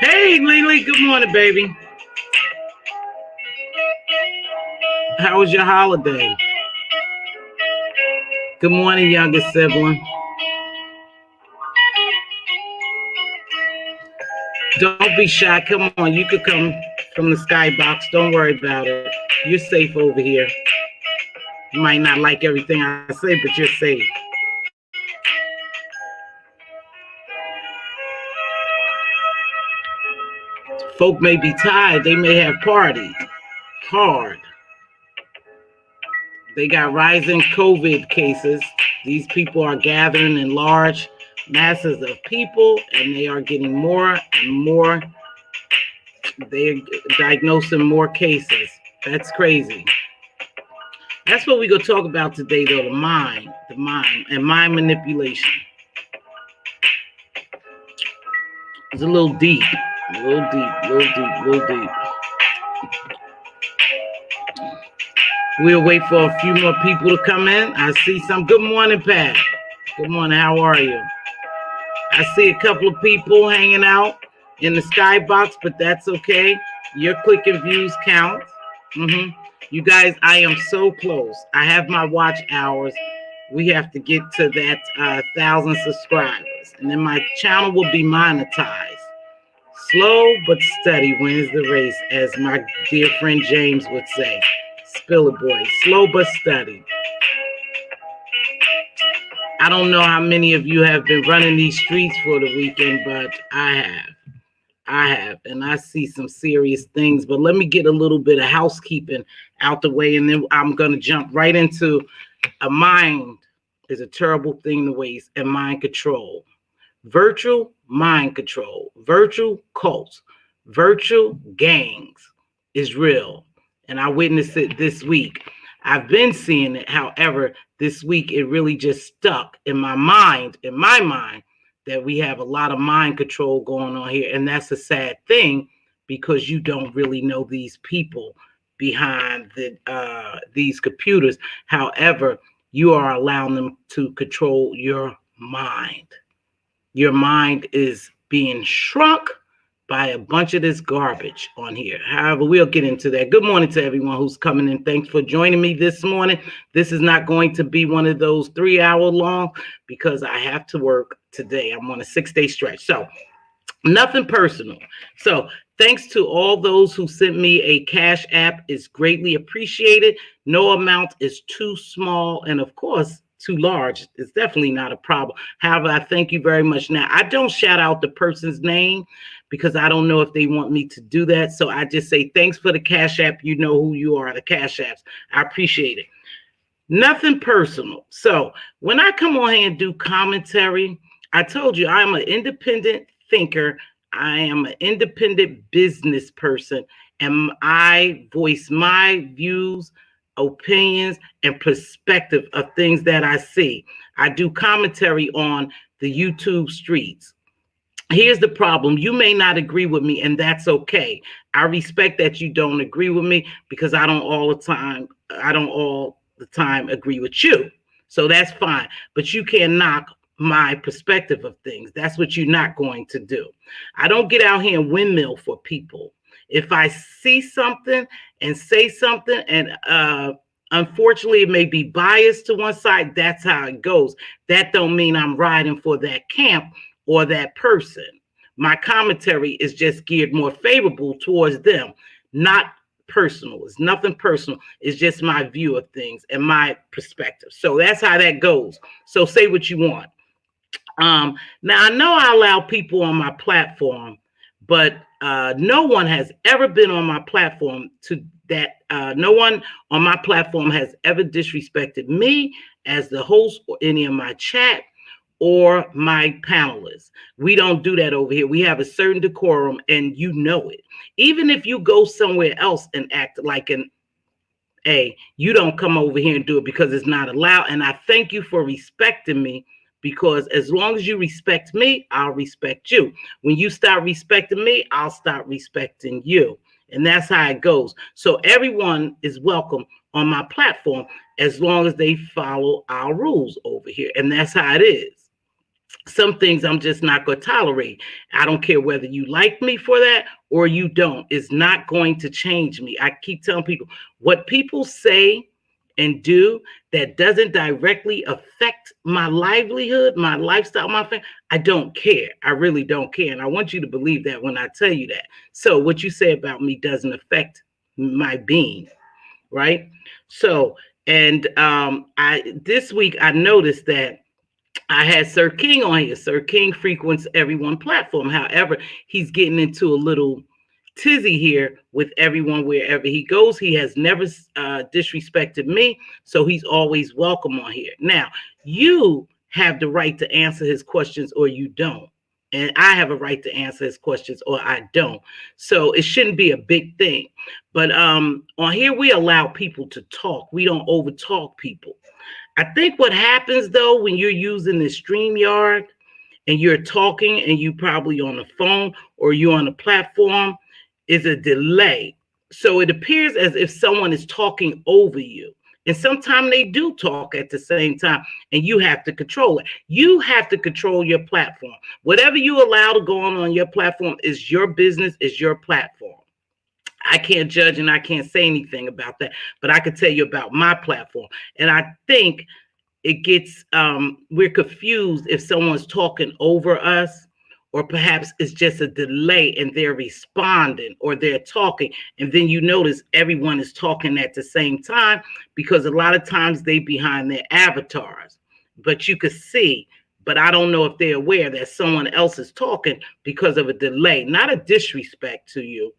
Hey, Lily, good morning, baby. How was your holiday? Good morning, youngest sibling. Don't be shy. Come on, you could come from the skybox. Don't worry about it. You're safe over here. You might not like everything I say, but you're safe. Folk may be tired. They may have partied hard. They got rising COVID cases. These people are gathering in large masses of people, and they are getting more and more. They're diagnosing more cases. That's crazy. That's what we're going to talk about today, though, the mind, and mind manipulation. It's a little deep. We'll wait for a few more people to come in. I see some. Good morning, Pat. Good morning. How are you? I see a couple of people hanging out in the skybox, but that's okay. Your click and views count. You guys, I am so close. I have my watch hours. We have to get to that 1,000 subscribers, and then my channel will be monetized. Slow but steady wins the race, as my dear friend James would say. Spill it, boy. Slow but steady. I don't know how many of you have been running these streets for the weekend, but I have, and I see some serious things. But let me get a little bit of housekeeping out the way, and then I'm going to jump right into a mind is a terrible thing to waste, and mind control. Virtual mind control, virtual cults, virtual gangs is real. And I witnessed it this week. I've been seeing it. However, this week it really just stuck in my mind, that we have a lot of mind control going on here. And that's a sad thing, because you don't really know these people behind these computers. However, you are allowing them to control your mind. Your mind is being shrunk by a bunch of this garbage on here. However, we'll get into that. Good morning to everyone who's coming in. Thanks for joining me this morning. This is not going to be one of those 3-hour long, because I have to work today. I'm on a 6-day stretch. So nothing personal. So thanks to all those who sent me a Cash App. It's greatly appreciated. No amount is too small. And of course, too large. It's definitely not a problem. However, I thank you very much. Now, I don't shout out the person's name, because I don't know if they want me to do that. So I just say, thanks for the Cash App. You know who you are, the Cash Apps. I appreciate it. Nothing personal. So when I come on here and do commentary, I told you I'm an independent thinker. I am an independent business person, and I voice my views, opinions, and perspective of things that I see. I do commentary on the YouTube streets. Here's the problem. You may not agree with me, and that's okay. I respect that you don't agree with me, because I don't all the time agree with you. So that's fine. But you can't knock my perspective of things. That's what you're not going to do. I don't get out here and windmill for people. If I see something and say something, and unfortunately it may be biased to one side, that's how it goes. That don't mean I'm riding for that camp or that person. My commentary is just geared more favorable towards them, not personal. It's nothing personal. It's just my view of things and my perspective. So that's how that goes. So say what you want. Now, I know I allow people on my platform, but no one has ever been on my platform no one on my platform has ever disrespected me as the host, or any of my chat, or my panelists. We don't do that over here. We have a certain decorum, and you know it. Even if you go somewhere else and act like an A, you don't come over here and do it, because it's not allowed. And I thank you for respecting me, because as long as you respect me, I'll respect you. When you start respecting me, I'll start respecting you. And that's how it goes. So everyone is welcome on my platform. as long as they follow our rules over here. And that's how it is. Some things I'm just not going to tolerate. I don't care whether you like me for that or you don't. It's not going to change me. I keep telling people what people say and do that doesn't directly affect my livelihood, my lifestyle, my family, I don't care. I really don't care. And I want you to believe that when I tell you that. So what you say about me doesn't affect my being, right? So, and this week I noticed that I had Sir King on here. Sir King frequents everyone platform. However, he's getting into a little tizzy here with everyone wherever he goes. He has never disrespected me, so he's always welcome on here. Now, you have the right to answer his questions or you don't. And I have a right to answer his questions or I don't. So it shouldn't be a big thing. But on here, we allow people to talk. We don't over talk people. I think what happens though, when you're using the StreamYard and you're talking and you probably on the phone or you're on a platform, is a delay. So it appears as if someone is talking over you. And sometimes they do talk at the same time, and you have to control it. You have to control your platform. Whatever you allow to go on your platform is your business, is your platform. I can't judge and I can't say anything about that, but I can tell you about my platform. And I think it gets, we're confused if someone's talking over us, or perhaps it's just a delay and they're responding or they're talking. And then you notice everyone is talking at the same time because a lot of times they behind their avatars, but you could see, but I don't know if they're aware that someone else is talking because of a delay, not a disrespect to you,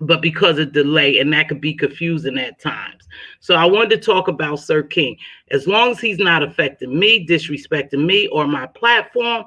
but because of delay, and that could be confusing at times. So I wanted to talk about Sir King. As long as he's not affecting me, disrespecting me or my platform,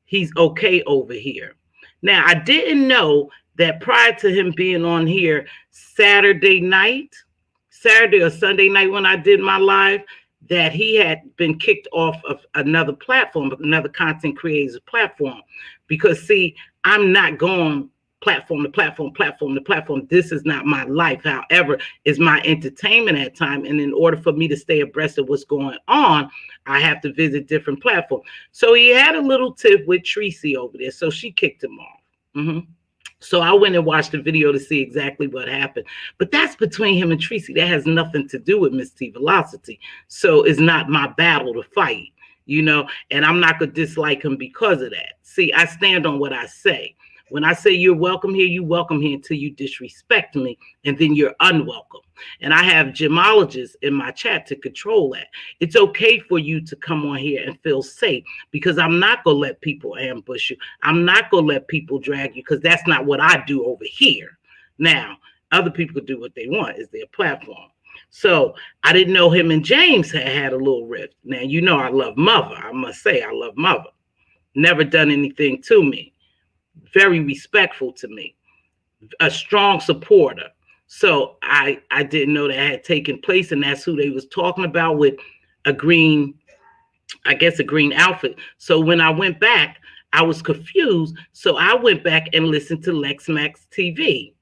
he's okay over here. Now, I didn't know that prior to him being on here Saturday or Sunday night when I did my live, that he had been kicked off of another platform, another content creators platform. Because see, I'm not going platform to platform, platform to platform. This is not my life. However, it's my entertainment at time. And in order for me to stay abreast of what's going on, I have to visit different platforms. So he had a little tip with Tracy over there. So she kicked him off. So I went and watched the video to see exactly what happened. But that's between him and Tracy. That has nothing to do with Mz.Teavalocity. So it's not my battle to fight, you know, and I'm not going to dislike him because of that. See, I stand on what I say. When I say you're welcome here, you welcome here until you disrespect me, and then you're unwelcome. And I have gemologists in my chat to control that. It's okay for you to come on here and feel safe, because I'm not going to let people ambush you. I'm not going to let people drag you, because that's not what I do over here. Now, other people do what they want. It's their platform. So I didn't know him and James had a little rift. Now, you know I love Mother. I must say I love Mother. Never done anything to me. Very respectful to me, a strong supporter. So I didn't know that had taken place, and that's who they was talking about with a green, I guess a green outfit. So when I went back, I was confused. So I went back and listened to Lex Max TV.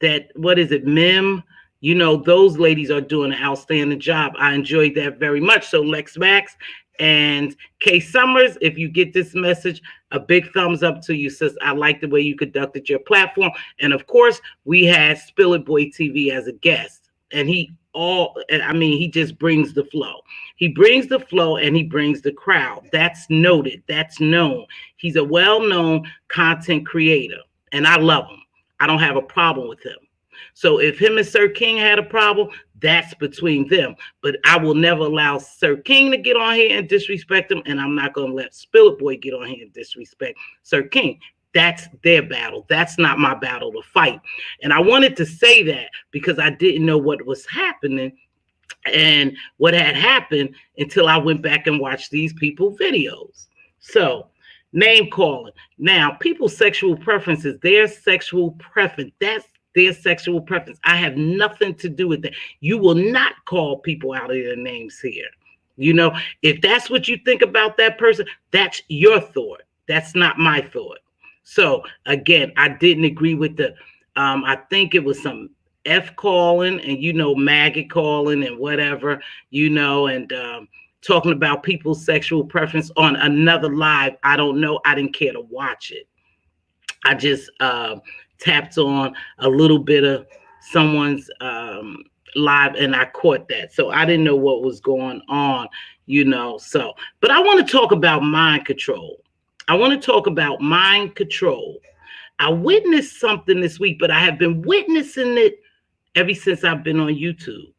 That, what is it, Mim? You know, those ladies are doing an outstanding job. I enjoyed that very much. So Lex Max and Kay Summers, if you get this message, a big thumbs up to you, sis. I like the way you conducted your platform. And of course, we had Spill It Boy TV as a guest. And he just brings the flow. He brings the flow and he brings the crowd. That's noted. That's known. He's a well-known content creator. And I love him. I don't have a problem with him. So if him and Sir King had a problem, that's between them. But I will never allow Sir King to get on here and disrespect him, and I'm not going to let Spill It Boy get on here and disrespect Sir King. That's their battle. That's not my battle to fight. And I wanted to say that because I didn't know what was happening and what had happened until I went back and watched these people's videos. So, name calling. Now, people's sexual preferences, their sexual preference, that's their sexual preference. I have nothing to do with that. You will not call people out of their names here. You know, if that's what you think about that person, that's your thought. That's not my thought. So again, I didn't agree with the, I think it was some F calling and, maggot calling and whatever, and talking about people's sexual preference on another live. I don't know. I didn't care to watch it. I just tapped on a little bit of someone's live and I caught that. So I didn't know what was going on, So, but I want to talk about mind control. I want to talk about mind control. I witnessed something this week, but I have been witnessing it ever since I've been on YouTube.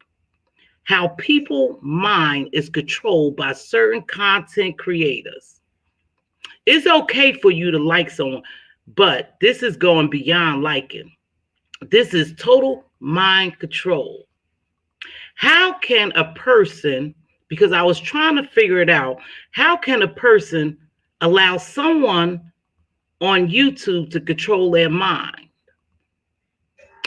How people's mind is controlled by certain content creators. It's okay for you to like someone, but this is going beyond liking. This is total mind control. How can a person, because I was trying to figure it out, how can a person allow someone on YouTube to control their mind?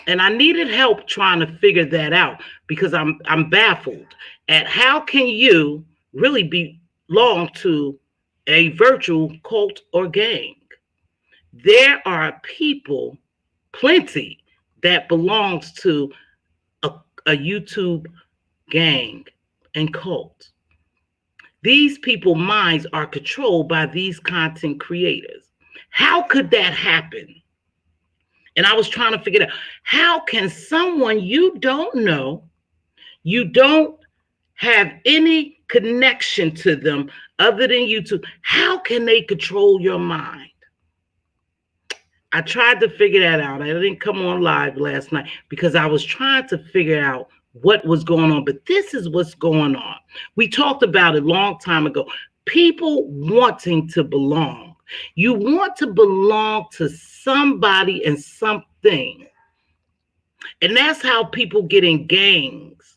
And I needed help trying to figure that out because I'm baffled at how can you really belong to a virtual cult or gang? There are people, plenty, that belongs to a YouTube gang and cult. These people's minds are controlled by these content creators. How could that happen? And I was trying to figure out, how can someone you don't know, you don't have any connection to them other than YouTube, how can they control your mind? I tried to figure that out. I didn't come on live last night because I was trying to figure out what was going on. But this is what's going on. We talked about it a long time ago. People wanting to belong. You want to belong to somebody and something. And that's how people get in gangs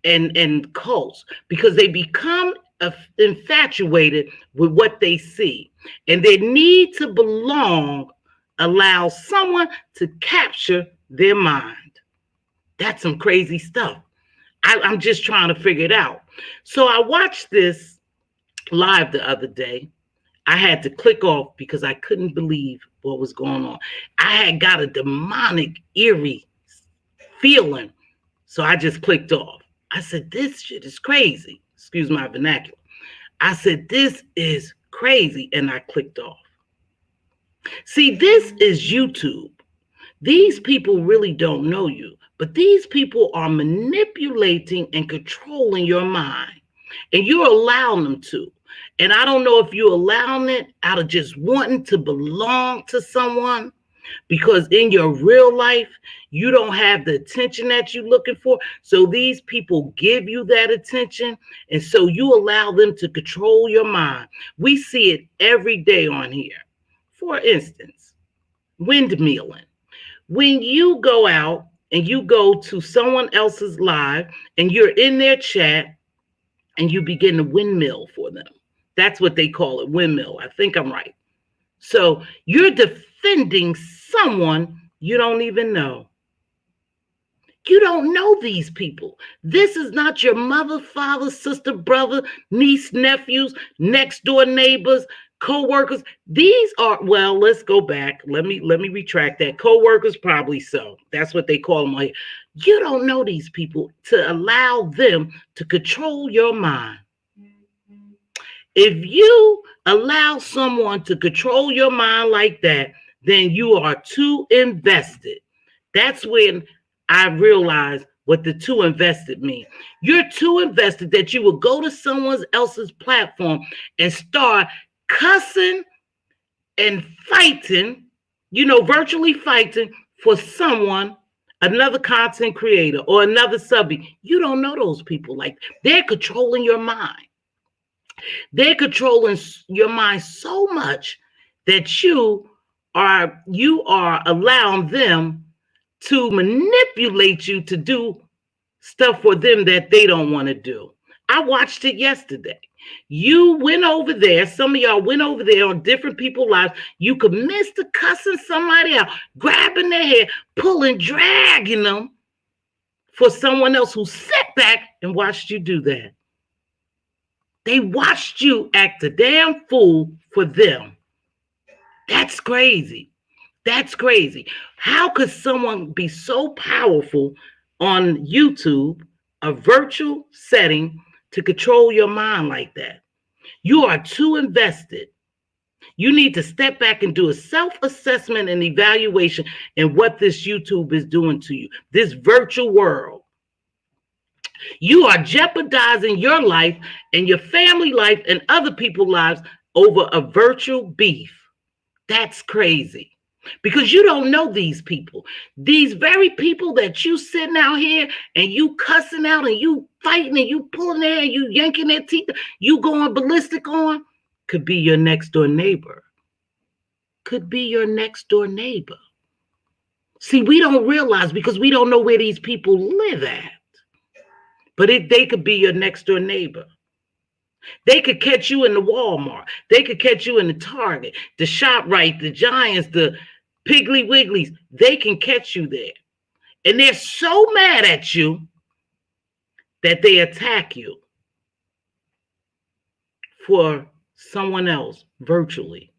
and cults, because they become infatuated with what they see. And their need to belong allows someone to capture their mind. That's some crazy stuff. I'm just trying to figure it out. So I watched this live the other day. I had to click off because I couldn't believe what was going on. I had got a demonic, eerie feeling. So I just clicked off. I said, this shit is crazy. Excuse my vernacular. I said, this is crazy. And I clicked off. See, this is YouTube. These people really don't know you, but these people are manipulating and controlling your mind, and you're allowing them to. And I don't know if you're allowing it out of just wanting to belong to someone, because in your real life, you don't have the attention that you're looking for. So these people give you that attention, and so you allow them to control your mind. We see it every day on here. For instance, windmilling. When you go out and you go to someone else's live and you're in their chat and you begin to windmill for them. That's what they call it, windmill. I think I'm right. So you're defending someone you don't even know. You don't know these people. This is not your mother, father, sister, brother, niece, nephews, next door neighbors, co-workers. These are, well, let's go back. Let me retract that. Co-workers, probably so. That's what they call them. You don't know these people to allow them to control your mind. If you allow someone to control your mind like that, then you are too invested. That's when I realized what the too invested mean. You're too invested that you will go to someone else's platform and start cussing and fighting, virtually fighting for someone, another content creator or another subby. You don't know those people. Like, they're controlling your mind. They're controlling your mind so much that you are allowing them to manipulate you to do stuff for them that they don't want to do. I watched it yesterday. You went over there. Some of y'all went over there on different people's lives. You could miss the cussing somebody out, grabbing their hair, pulling, dragging them for someone else who sat back and watched you do that. They watched you act a damn fool for them. That's crazy. That's crazy. How could someone be so powerful on YouTube, a virtual setting, to control your mind like that? You are too invested. You need to step back and do a self-assessment and evaluation in what this YouTube is doing to you, this virtual world. You are jeopardizing your life and your family life and other people's lives over a virtual beef. That's crazy. Because you don't know these people. These very people that you sitting out here and you cussing out and you fighting and you pulling their and you yanking their teeth, you going ballistic on, could be your next door neighbor. Could be your next door neighbor. See, we don't realize because we don't know where these people live at. But they could be your next door neighbor. They could catch you in the Walmart. They could catch you in the Target, the ShopRite, the Giants, the Piggly Wigglies. They can catch you there. And they're so mad at you that they attack you for someone else virtually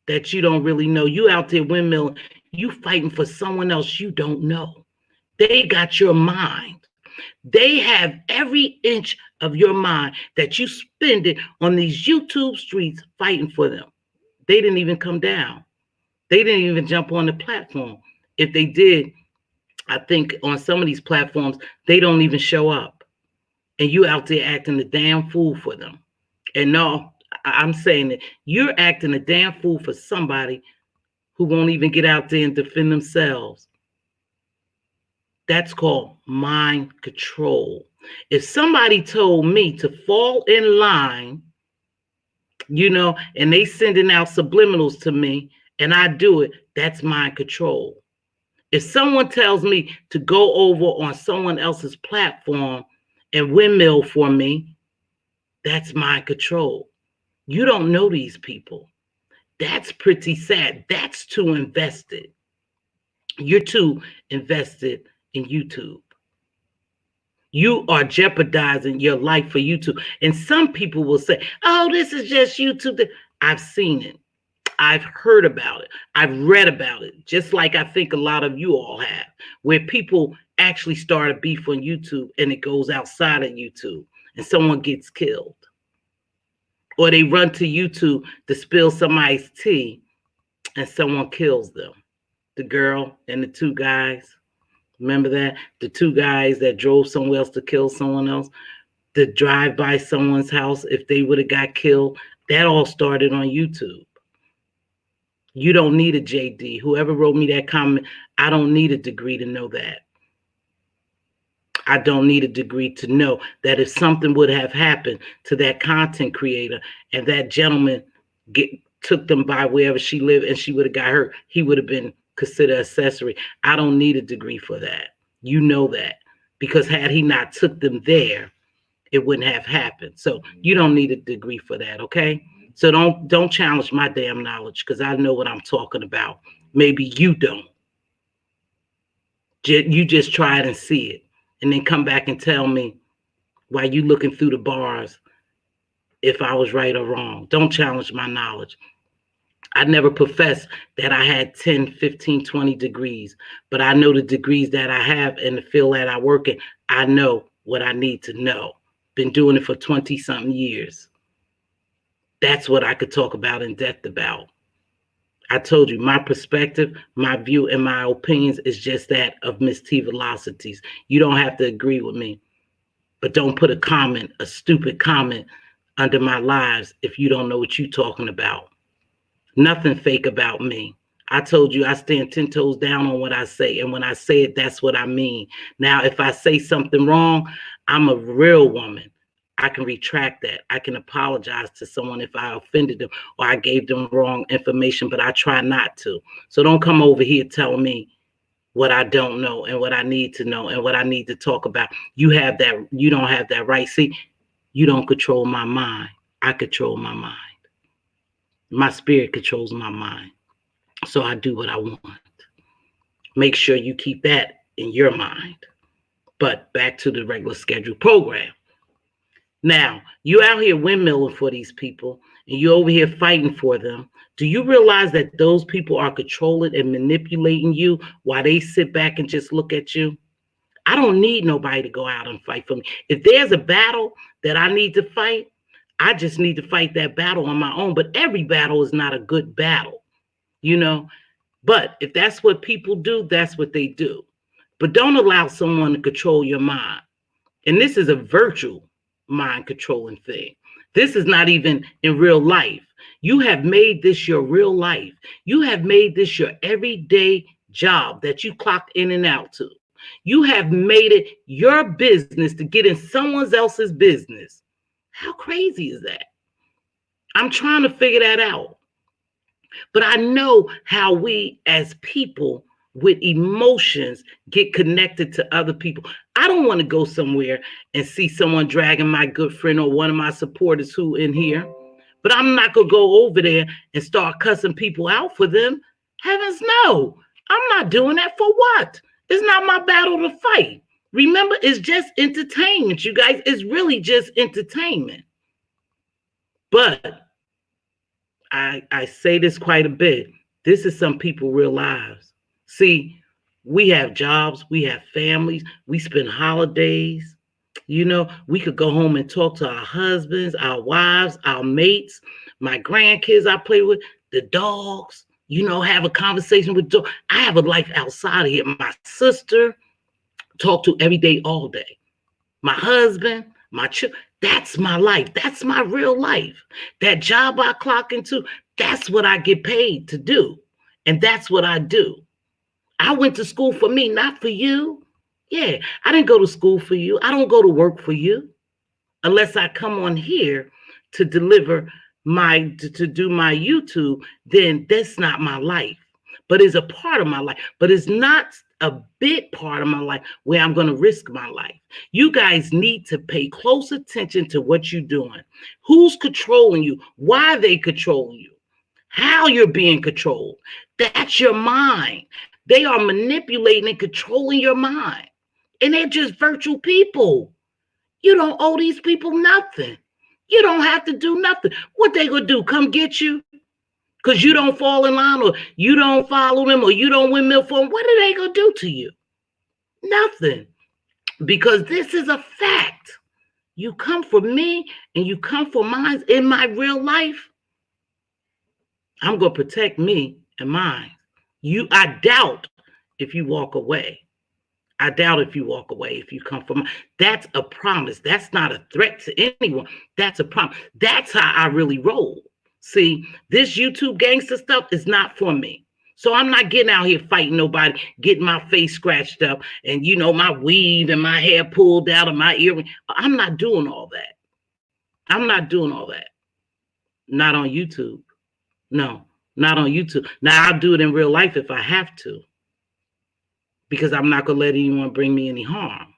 that you don't really know. You out there windmilling, you fighting for someone else you don't know. They got your mind. They have every inch of your mind that you spend it on these YouTube streets fighting for them. They didn't even come down. They didn't even jump on the platform. If they did, I think on some of these platforms, they don't even show up. And you out there acting a damn fool for them. And no, I'm saying that you're acting a damn fool for somebody who won't even get out there and defend themselves. That's called mind control. If somebody told me to fall in line, and they sending out subliminals to me and I do it, that's mind control. If someone tells me to go over on someone else's platform and windmill for me, that's mind control. You don't know these people. That's pretty sad. That's too invested. You're too invested in YouTube. You are jeopardizing your life for YouTube. And some people will say, oh, this is just YouTube. I've seen it. I've heard about it. I've read about it, just like I think a lot of you all have, where people actually start a beef on YouTube and it goes outside of YouTube and someone gets killed. Or they run to YouTube to spill somebody's tea and someone kills them. The girl and the two guys. Remember that? The two guys that drove somewhere else to kill someone else, to drive by someone's house if they would have got killed. That all started on YouTube. You don't need a JD. Whoever wrote me that comment, I don't need a degree to know that. I don't need a degree to know that if something would have happened to that content creator and that gentleman took them by wherever she lived and she would have got hurt, he would have been considered accessory. I don't need a degree for that. You know that. Because had he not took them there, it wouldn't have happened. So you don't need a degree for that, okay? So don't challenge my damn knowledge because I know what I'm talking about. Maybe you don't. You just try it and see it. And then come back and tell me while you looking through the bars if I was right or wrong. Don't challenge my knowledge. I never professed that I had 10, 15, 20 degrees, but I know the degrees that I have in the field that I work in. I know what I need to know. Been doing it for 20-something years. That's what I could talk about in depth about. I told you, my perspective, my view, and my opinions is just that of Mz.Teavalocity's. You don't have to agree with me, but don't put a stupid comment under my lives if you don't know what you're talking about. Nothing fake about me. I told you I stand 10 toes down on what I say, and when I say it, that's what I mean. Now, if I say something wrong, I'm a real woman. I can retract that. I can apologize to someone if I offended them or I gave them wrong information, but I try not to. So don't come over here telling me what I don't know and what I need to know and what I need to talk about. You have that. You don't have that right. See, you don't control my mind. I control my mind. My spirit controls my mind. So I do what I want. Make sure you keep that in your mind. But back to the regular scheduled program. Now, you out here windmilling for these people and you over here fighting for them. Do you realize that those people are controlling and manipulating you while they sit back and just look at you? I don't need nobody to go out and fight for me. If there's a battle that I need to fight, I just need to fight that battle on my own. But every battle is not a good battle, you know. But if that's what people do, that's what they do. But don't allow someone to control your mind. And this is a virtual mind controlling thing. This is not even in real life. You have made this your real life. You have made this your everyday job that you clocked in and out to. You have made it your business to get in someone else's business. How crazy is that? I'm trying to figure that out. But I know how we as people with emotions get connected to other people. I don't want to go somewhere and see someone dragging my good friend or one of my supporters who in here, but I'm not going to go over there and start cussing people out for them. Heavens no, I'm not doing that. For what? It's not my battle to fight. Remember, it's just entertainment, you guys. It's really just entertainment. But I say this quite a bit. This is some people's real lives. See, we have jobs, we have families, we spend holidays. You know, we could go home and talk to our husbands, our wives, our mates, my grandkids I play with, the dogs, you know, have a conversation with dogs. I have a life outside of here. My sister, talk to every day, all day. My husband, my children. That's my life. That's my real life. That job I clock into, that's what I get paid to do. And that's what I do. I went to school for me, not for you. Yeah, I didn't go to school for you. I don't go to work for you unless I come on here to deliver to do my YouTube. Then that's not my life, but it's a part of my life. But it's not a big part of my life where I'm going to risk my life. You guys need to pay close attention to what you're doing. Who's controlling you? Why are they controlling you? How you're being controlled. That's your mind. They are manipulating and controlling your mind. And they're just virtual people. You don't owe these people nothing. You don't have to do nothing. What they gonna do? Come get you? Because you don't fall in line, or you don't follow them, or you don't windmill for them. What are they gonna do to you? Nothing. Because this is a fact. You come for me and you come for mine in my real life. I'm gonna protect me and mine. I doubt if you walk away. I doubt if you walk away, if you come from. That's a promise. That's not a threat to anyone. That's a promise. That's how I really roll. See, this YouTube gangster stuff is not for me. So I'm not getting out here fighting nobody, getting my face scratched up and, you know, my weave and my hair pulled out of my earring. I'm not doing all that. I'm not doing all that. Not on YouTube. No, not on YouTube. Now, I'll do it in real life if I have to, because I'm not going to let anyone bring me any harm.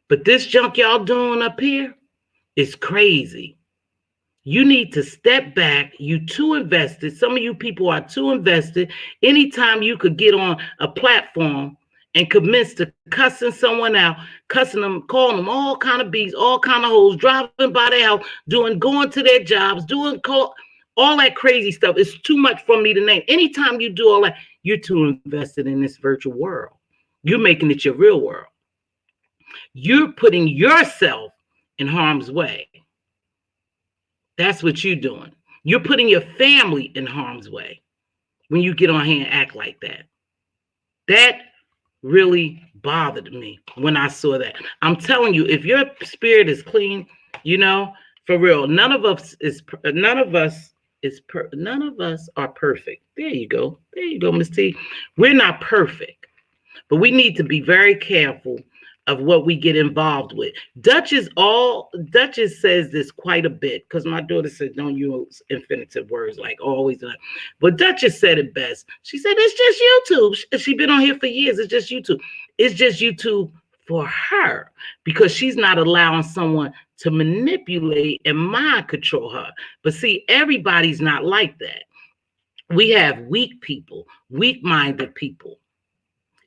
But this junk y'all doing up here is crazy. You need to step back. You too invested. Some of you people are too invested. Anytime you could get on a platform and commence to cussing someone out, cussing them, calling them all kind of beasts, all kind of hoes, driving by their house, going to their jobs, all that crazy stuff. It's too much for me to name. Anytime you do all that, you're too invested in this virtual world. You're making it your real world. You're putting yourself in harm's way. That's what you're doing. You're putting your family in harm's way when you get on here and act like that. That really bothered me when I saw that. I'm telling you, if your spirit is clean, you know, for real, none of us are perfect. There you go. There you go, Ms. T. We're not perfect, but we need to be very careful of what we get involved with. Duchess says this quite a bit, because my daughter said don't use infinitive words like always. But Duchess said it best. She said it's just YouTube. She's been on here for years. It's just YouTube. It's just YouTube for her, because she's not allowing someone to manipulate and mind control her. But see, everybody's not like that. We have weak people, weak-minded people,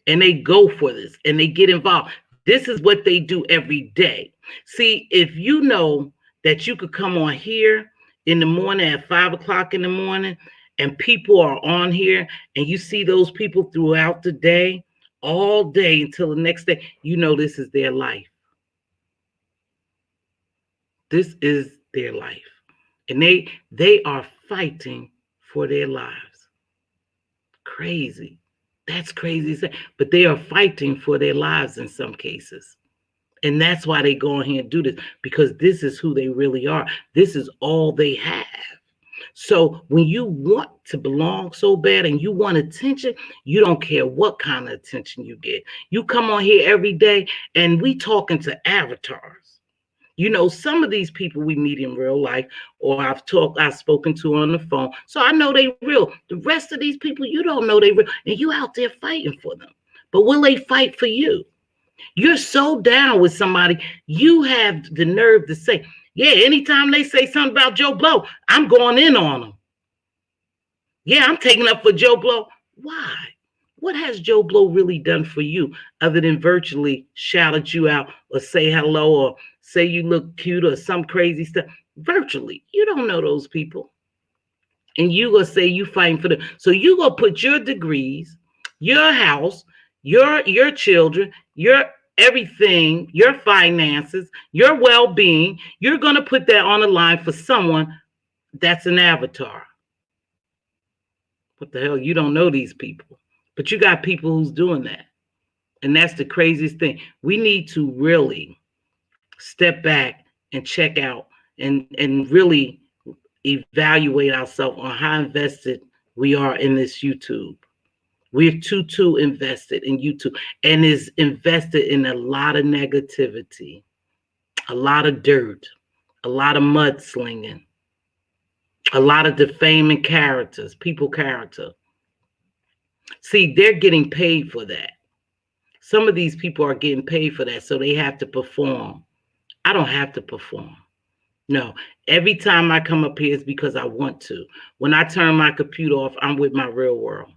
and they go for this and they get involved. This is what they do every day. See, if you know that you could come on here in the morning at 5 o'clock in the morning, and people are on here, and you see those people throughout the day, all day until the next day. You know this is their life. This is their life. And they are fighting for their lives. Crazy. That's crazy. But they are fighting for their lives in some cases. And that's why they go in here and do this, because this is who they really are. This is all they have. So when you want to belong so bad and you want attention, you don't care what kind of attention you get. You come on here every day and we talking to avatars. You know, some of these people we meet in real life, or I've spoken to on the phone. So I know they real. The rest of these people, you don't know they real. And you out there fighting for them. But will they fight for you? You're so down with somebody, you have the nerve to say, yeah, anytime they say something about Joe Blow, I'm going in on them. Yeah, I'm taking up for Joe Blow. Why? What has Joe Blow really done for you other than virtually shouted you out or say hello or say you look cute or some crazy stuff? Virtually, you don't know those people. And you gonna say you fighting for them. So you gonna put your degrees, your house, your children, your everything, your finances, your well-being, you're going to put that on the line for someone that's an avatar. What the hell? You don't know these people, but you got people who's doing that. And that's the craziest thing. We need to really step back and check out and really evaluate ourselves on how invested we are in this YouTube. We're too invested in YouTube, and is invested in a lot of negativity, a lot of dirt, a lot of mudslinging, a lot of defaming characters, people character. See, they're getting paid for that. Some of these people are getting paid for that, so they have to perform. I don't have to perform. No, every time I come up here is because I want to. When I turn my computer off, I'm with my real world.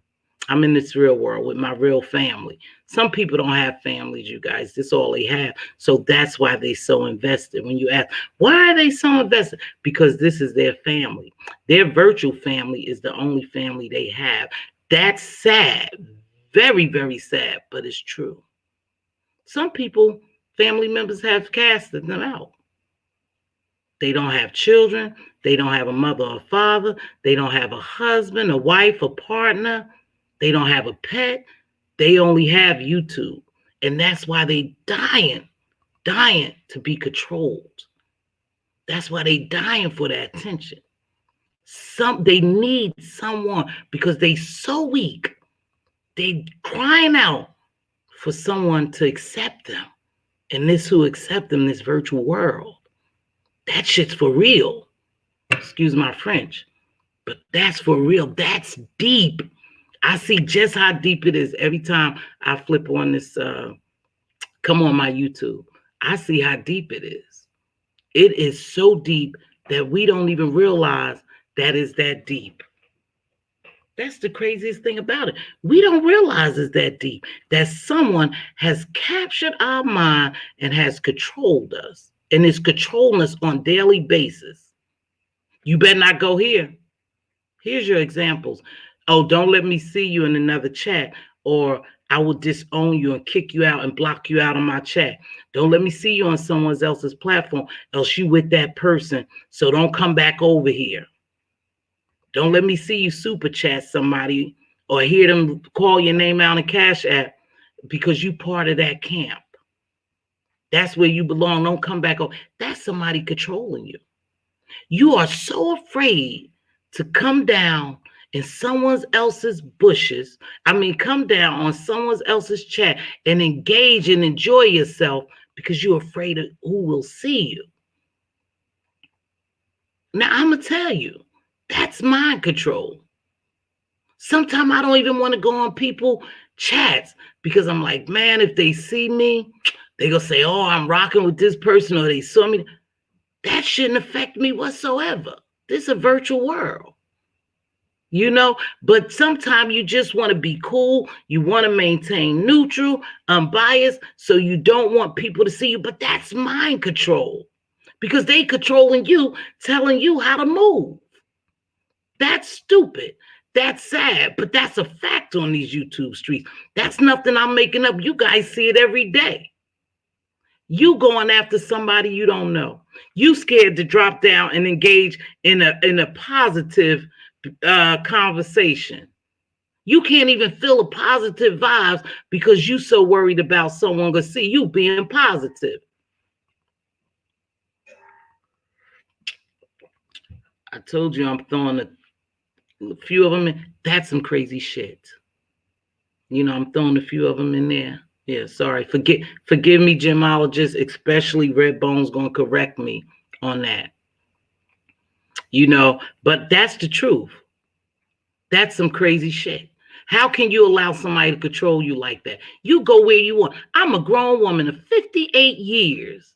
I'm in this real world with my real family. Some people don't have families, you guys. This is all they have. So that's why they're so invested. When you ask, why are they so invested? Because this is their family. Their virtual family is the only family they have. That's sad. Very, very sad, but it's true. Some people, family members have casted them out. They don't have children. They don't have a mother or father. They don't have a husband, a wife, a partner. They don't have a pet. They only have YouTube. And that's why they dying to be controlled. That's why they dying for that attention. They need someone because they so weak. They crying out for someone to accept them. And this who accept them in this virtual world. That shit's for real. Excuse my French. But that's for real. That's deep. I see just how deep it is every time I flip on this, come on my YouTube. I see how deep it is. It is so deep that we don't even realize that it's that deep. That's the craziest thing about it. We don't realize it's that deep, that someone has captured our mind and has controlled us and is controlling us on a daily basis. You better not go here. Here's your examples. Oh, don't let me see you in another chat, or I will disown you and kick you out and block you out of my chat. Don't let me see you on someone else's platform, else you with that person, so don't come back over here. Don't let me see you super chat somebody or hear them call your name out in Cash App because you part of that camp. That's where you belong. Don't come back over. That's somebody controlling you. You are so afraid to come down in someone else's bushes. Come down on someone else's chat and engage and enjoy yourself because you're afraid of who will see you. Now, I'm going to tell you, that's mind control. Sometimes I don't even want to go on people chats because I'm like, man, if they see me, they going to say, oh, I'm rocking with this person, or they saw me. That shouldn't affect me whatsoever. This is a virtual world. You know, but sometimes you just want to be cool. You want to maintain neutral, unbiased, so you don't want people to see you. But that's mind control because they controlling you, telling you how to move. That's stupid. That's sad, but that's a fact on these YouTube streets. That's nothing I'm making up. You guys see it every day. You going after somebody you don't know. You scared to drop down and engage in a positive conversation. You can't even feel a positive vibes because you so worried about someone gonna see you being positive. I told you I'm throwing a few of them in. That's some crazy shit. You know, I'm throwing a few of them in there. Yeah, sorry. Forgive me, gemologists, especially Redbone's gonna correct me on that. You know, but that's the truth. That's some crazy shit. How can you allow somebody to control you like that? You go where you want. I'm a grown woman of 58 years.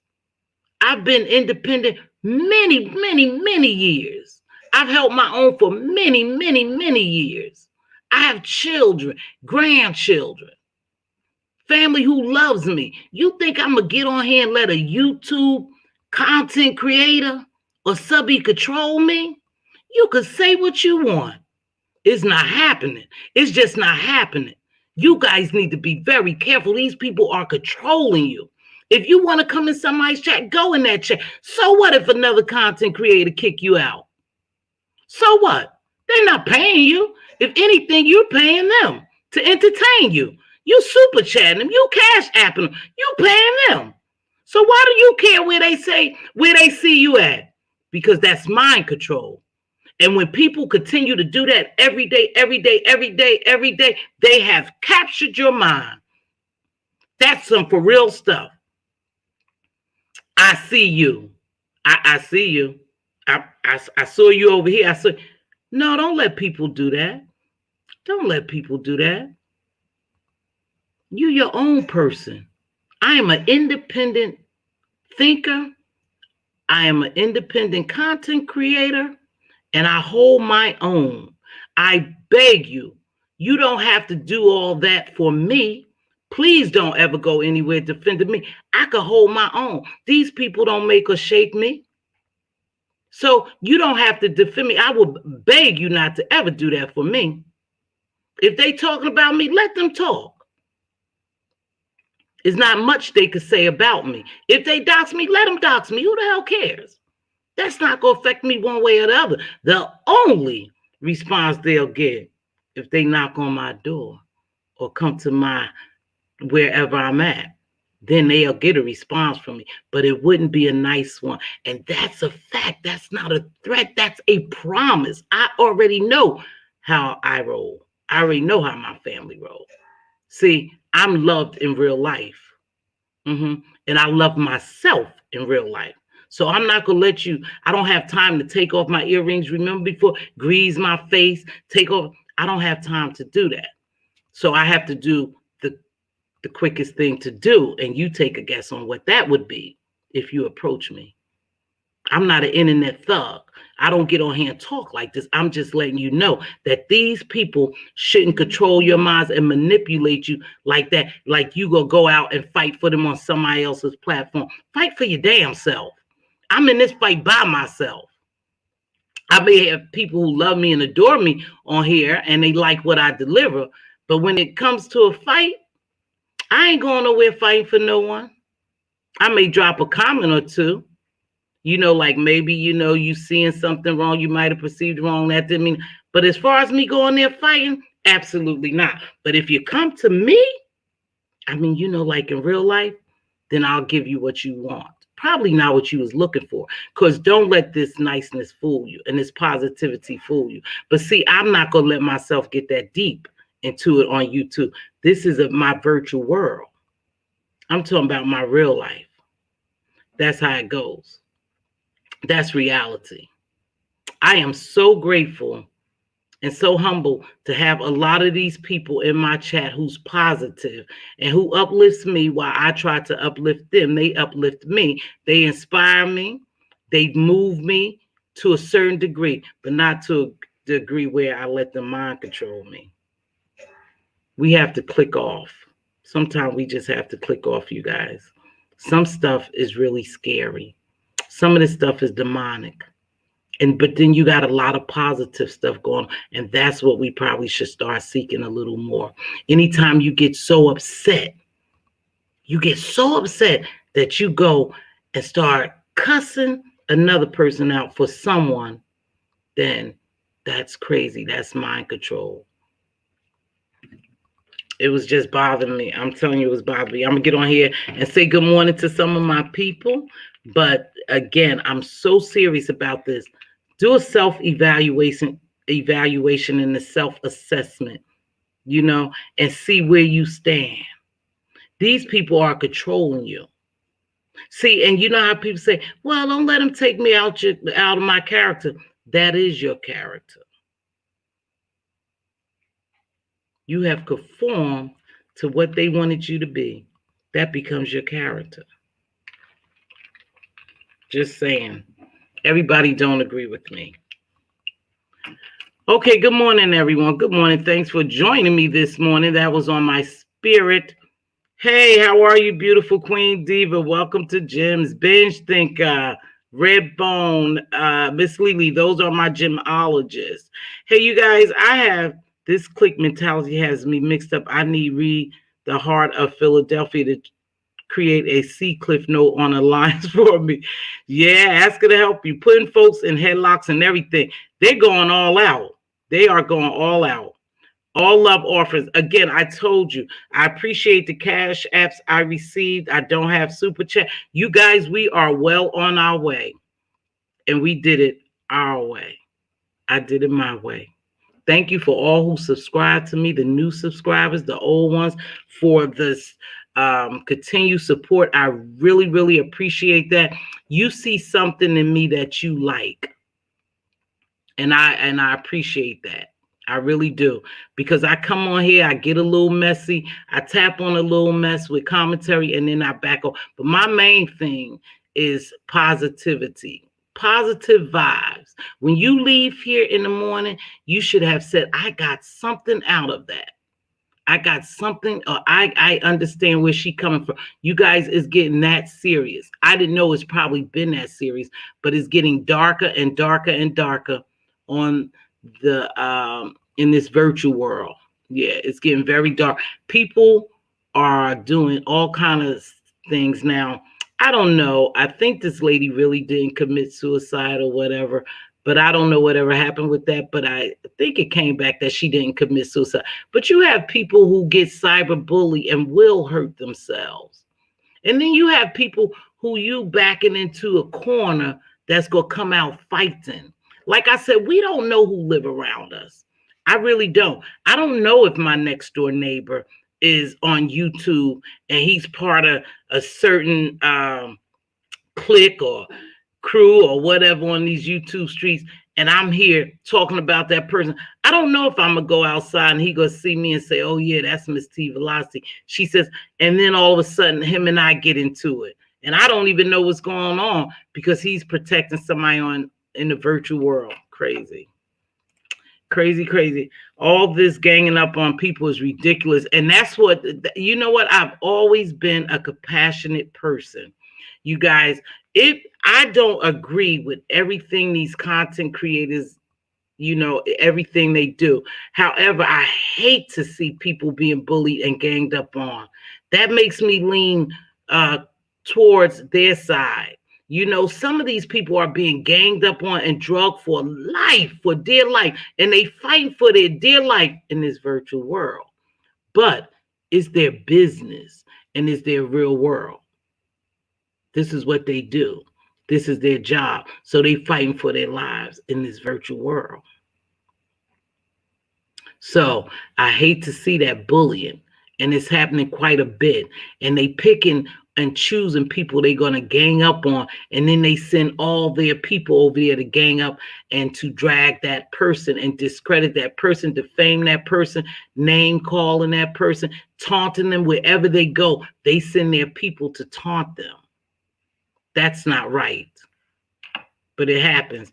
I've been independent many, many, many years. I've held my own for many, many, many years. I have children, grandchildren, family who loves me. You think I'm going to get on here and let a YouTube content creator or subby control me? You can say what you want. It's not happening. It's just not happening. You guys need to be very careful. These people are controlling you. If you want to come in somebody's chat, go in that chat. So what if another content creator kick you out? So what? They're not paying you. If anything, you're paying them to entertain you. You super chatting them. You cash apping them. You paying them. So why do you care where they see you at? Because that's mind control. And when people continue to do that every day, they have captured your mind. That's some for real stuff. I see you. I see you. I saw you over here. No, don't let people do that. Don't let people do that. You're your own person. I am an independent thinker. I am an independent content creator. And I hold my own. I beg you, you don't have to do all that for me. Please don't ever go anywhere defending me. I can hold my own. These people don't make or shake me. So you don't have to defend me. I will beg you not to ever do that for me. If they talking about me, let them talk. There's not much they could say about me. If they dox me, let them dox me. Who the hell cares? That's not going to affect me one way or the other. The only response they'll get if they knock on my door or come to my wherever I'm at, then they'll get a response from me. But it wouldn't be a nice one. And that's a fact. That's not a threat. That's a promise. I already know how I roll. I already know how my family rolls. See, I'm loved in real life. And I love myself in real life. So I'm not going to let you, I don't have time to take off my earrings. Remember before, grease my face, take off. I don't have time to do that. So I have to do the quickest thing to do. And you take a guess on what that would be if you approach me. I'm not an internet thug. I don't get on here and talk like this. I'm just letting you know that these people shouldn't control your minds and manipulate you like that. Like you go out and fight for them on somebody else's platform. Fight for your damn self. I'm in this fight by myself. I may have people who love me and adore me on here and they like what I deliver. But when it comes to a fight, I ain't going nowhere fighting for no one. I may drop a comment or two. You know, like maybe, you seeing something wrong, you might have perceived wrong. That didn't mean, but as far as me going there fighting, absolutely not. But if you come to me, like in real life, then I'll give you what you want. Probably not what you was looking for. Because don't let this niceness fool you and this positivity fool you. But see, I'm not going to let myself get that deep into it on YouTube. This is my virtual world. I'm talking about my real life. That's how it goes. That's reality. I am so grateful and so humble to have a lot of these people in my chat who's positive and who uplifts me while I try to uplift them. They uplift me. They inspire me. They move me to a certain degree, but not to a degree where I let the mind control me. We have to click off. Sometimes we just have to click off, you guys. Some stuff is really scary. Some of this stuff is demonic. But then you got a lot of positive stuff going on, and that's what we probably should start seeking a little more. Anytime you get so upset that you go and start cussing another person out for someone, then that's crazy. That's mind control. It was just bothering me. I'm telling you, it was bothering me. I'm going to get on here and say good morning to some of my people. But again, I'm so serious about this. Do a self-evaluation and a self-assessment, and see where you stand. These people are controlling you. See, and you know how people say, well, don't let them take me out of my character. That is your character. You have conformed to what they wanted you to be. That becomes your character. Just saying. Everybody don't agree with me. Okay, good morning, everyone. Good morning. Thanks for joining me this morning. That was on my spirit. Hey, how are you, beautiful Queen Diva? Welcome to Jim's Binge Thinker, Redbone, Miss Lily. Those are my gemologists. Hey, you guys, I have this click mentality has me mixed up. I need read the heart of Philadelphia to create a sea cliff note on the lines for me. Yeah, ask her to help you. Putting folks in headlocks and everything. They're going all out. They are going all out. All love offers. Again, I told you, I appreciate the cash apps I received. I don't have super chat. You guys, we are well on our way. And we did it our way. I did it my way. Thank you for all who subscribe to me, the new subscribers, the old ones, for this continued support. I really, really appreciate that. You see something in me that you like. And I appreciate that. I really do. Because I come on here, I get a little messy. I tap on a little mess with commentary, and then I back off. But my main thing is positivity. Positive vibes. When you leave here in the morning, you should have said, I got something out of that. I got something, or I understand where she's coming from. You guys, is getting that serious. I didn't know it's probably been that serious, but it's getting darker and darker and darker on the in this virtual world. Yeah, it's getting very dark. People are doing all kind of things now. I don't know. I think this lady really didn't commit suicide or whatever, but I don't know whatever happened with that. But I think it came back that she didn't commit suicide. But you have people who get cyberbullied and will hurt themselves. And then you have people who you backing into a corner that's going to come out fighting. Like I said, we don't know who live around us. I really don't. I don't know if my next door neighbor is on YouTube and he's part of a certain clique or crew or whatever on these YouTube streets, and I'm here talking about that person. I don't know if I'm gonna go outside and he gonna see me and say, oh yeah, that's Mz.Teavalocity. She says, and then all of a sudden him and I get into it. And I don't even know what's going on because he's protecting somebody in the virtual world. Crazy. Crazy. All this ganging up on people is ridiculous. And that's what, you know what? I've always been a compassionate person. You guys, if I don't agree with everything these content creators, everything they do. However, I hate to see people being bullied and ganged up on. That makes me lean towards their side. Some of these people are being ganged up on and drugged for life, for dear life, and they fight for their dear life in this virtual world. But it's their business and it's their real world. This is what they do. This is their job. So they fighting for their lives in this virtual world. So I hate to see that bullying, and it's happening quite a bit. And they picking and choosing people they're going to gang up on, and then they send all their people over there to gang up and to drag that person and discredit that person, defame that person, name calling that person, taunting them wherever they go. They send their people to taunt them. That's not right, but it happens.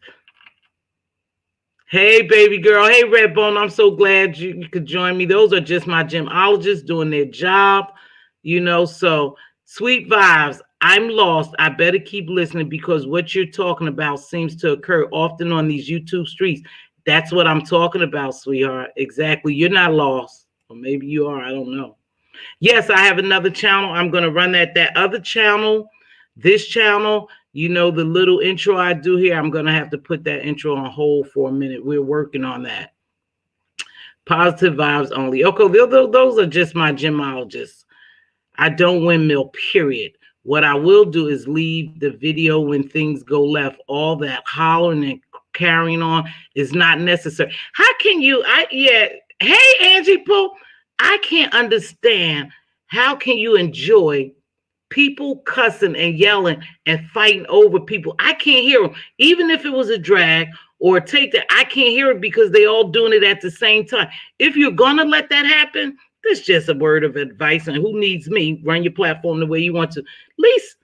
Hey, baby girl. Hey, Redbone. I'm so glad you could join me. Those are just my gemologists doing their job, so sweet vibes. I'm lost. I better keep listening because what you're talking about seems to occur often on these YouTube streets. That's what I'm talking about, sweetheart. Exactly. You're not lost. Or maybe you are. I don't know. Yes, I have another channel. I'm going to run that other channel, this channel, you know, the little intro I do here, I'm going to have to put that intro on hold for a minute. We're working on that. Positive vibes only. Okay, those are just my gemologists. I don't windmill, period. What I will do is leave the video when things go left. All that hollering and carrying on is not necessary. How can you, hey, Angie Pooh, I can't understand how can you enjoy people cussing and yelling and fighting over people. I can't hear them. Even if it was a drag or a take that, I can't hear it because they all doing it at the same time. If you're going to let that happen, that's just a word of advice. And who needs me? Run your platform the way you want to. At least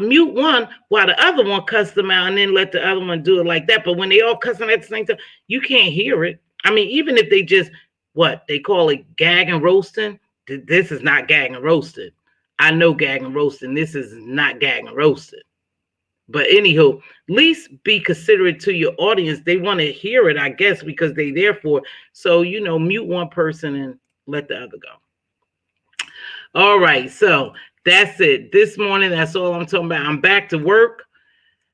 mute one while the other one cuss them out and then let the other one do it like that. But when they all cussing at the same time, you can't hear it. I mean, even if they just, what, they call it gag and roasting. This is not gag and roasting. I know gag and roasting. This is not gag and roasting. But anywho, at least be considerate to your audience. They want to hear it, I guess, because they there for it. So, you know, mute one person and let the other go. All right. So that's it. This morning, that's all I'm talking about. I'm back to work.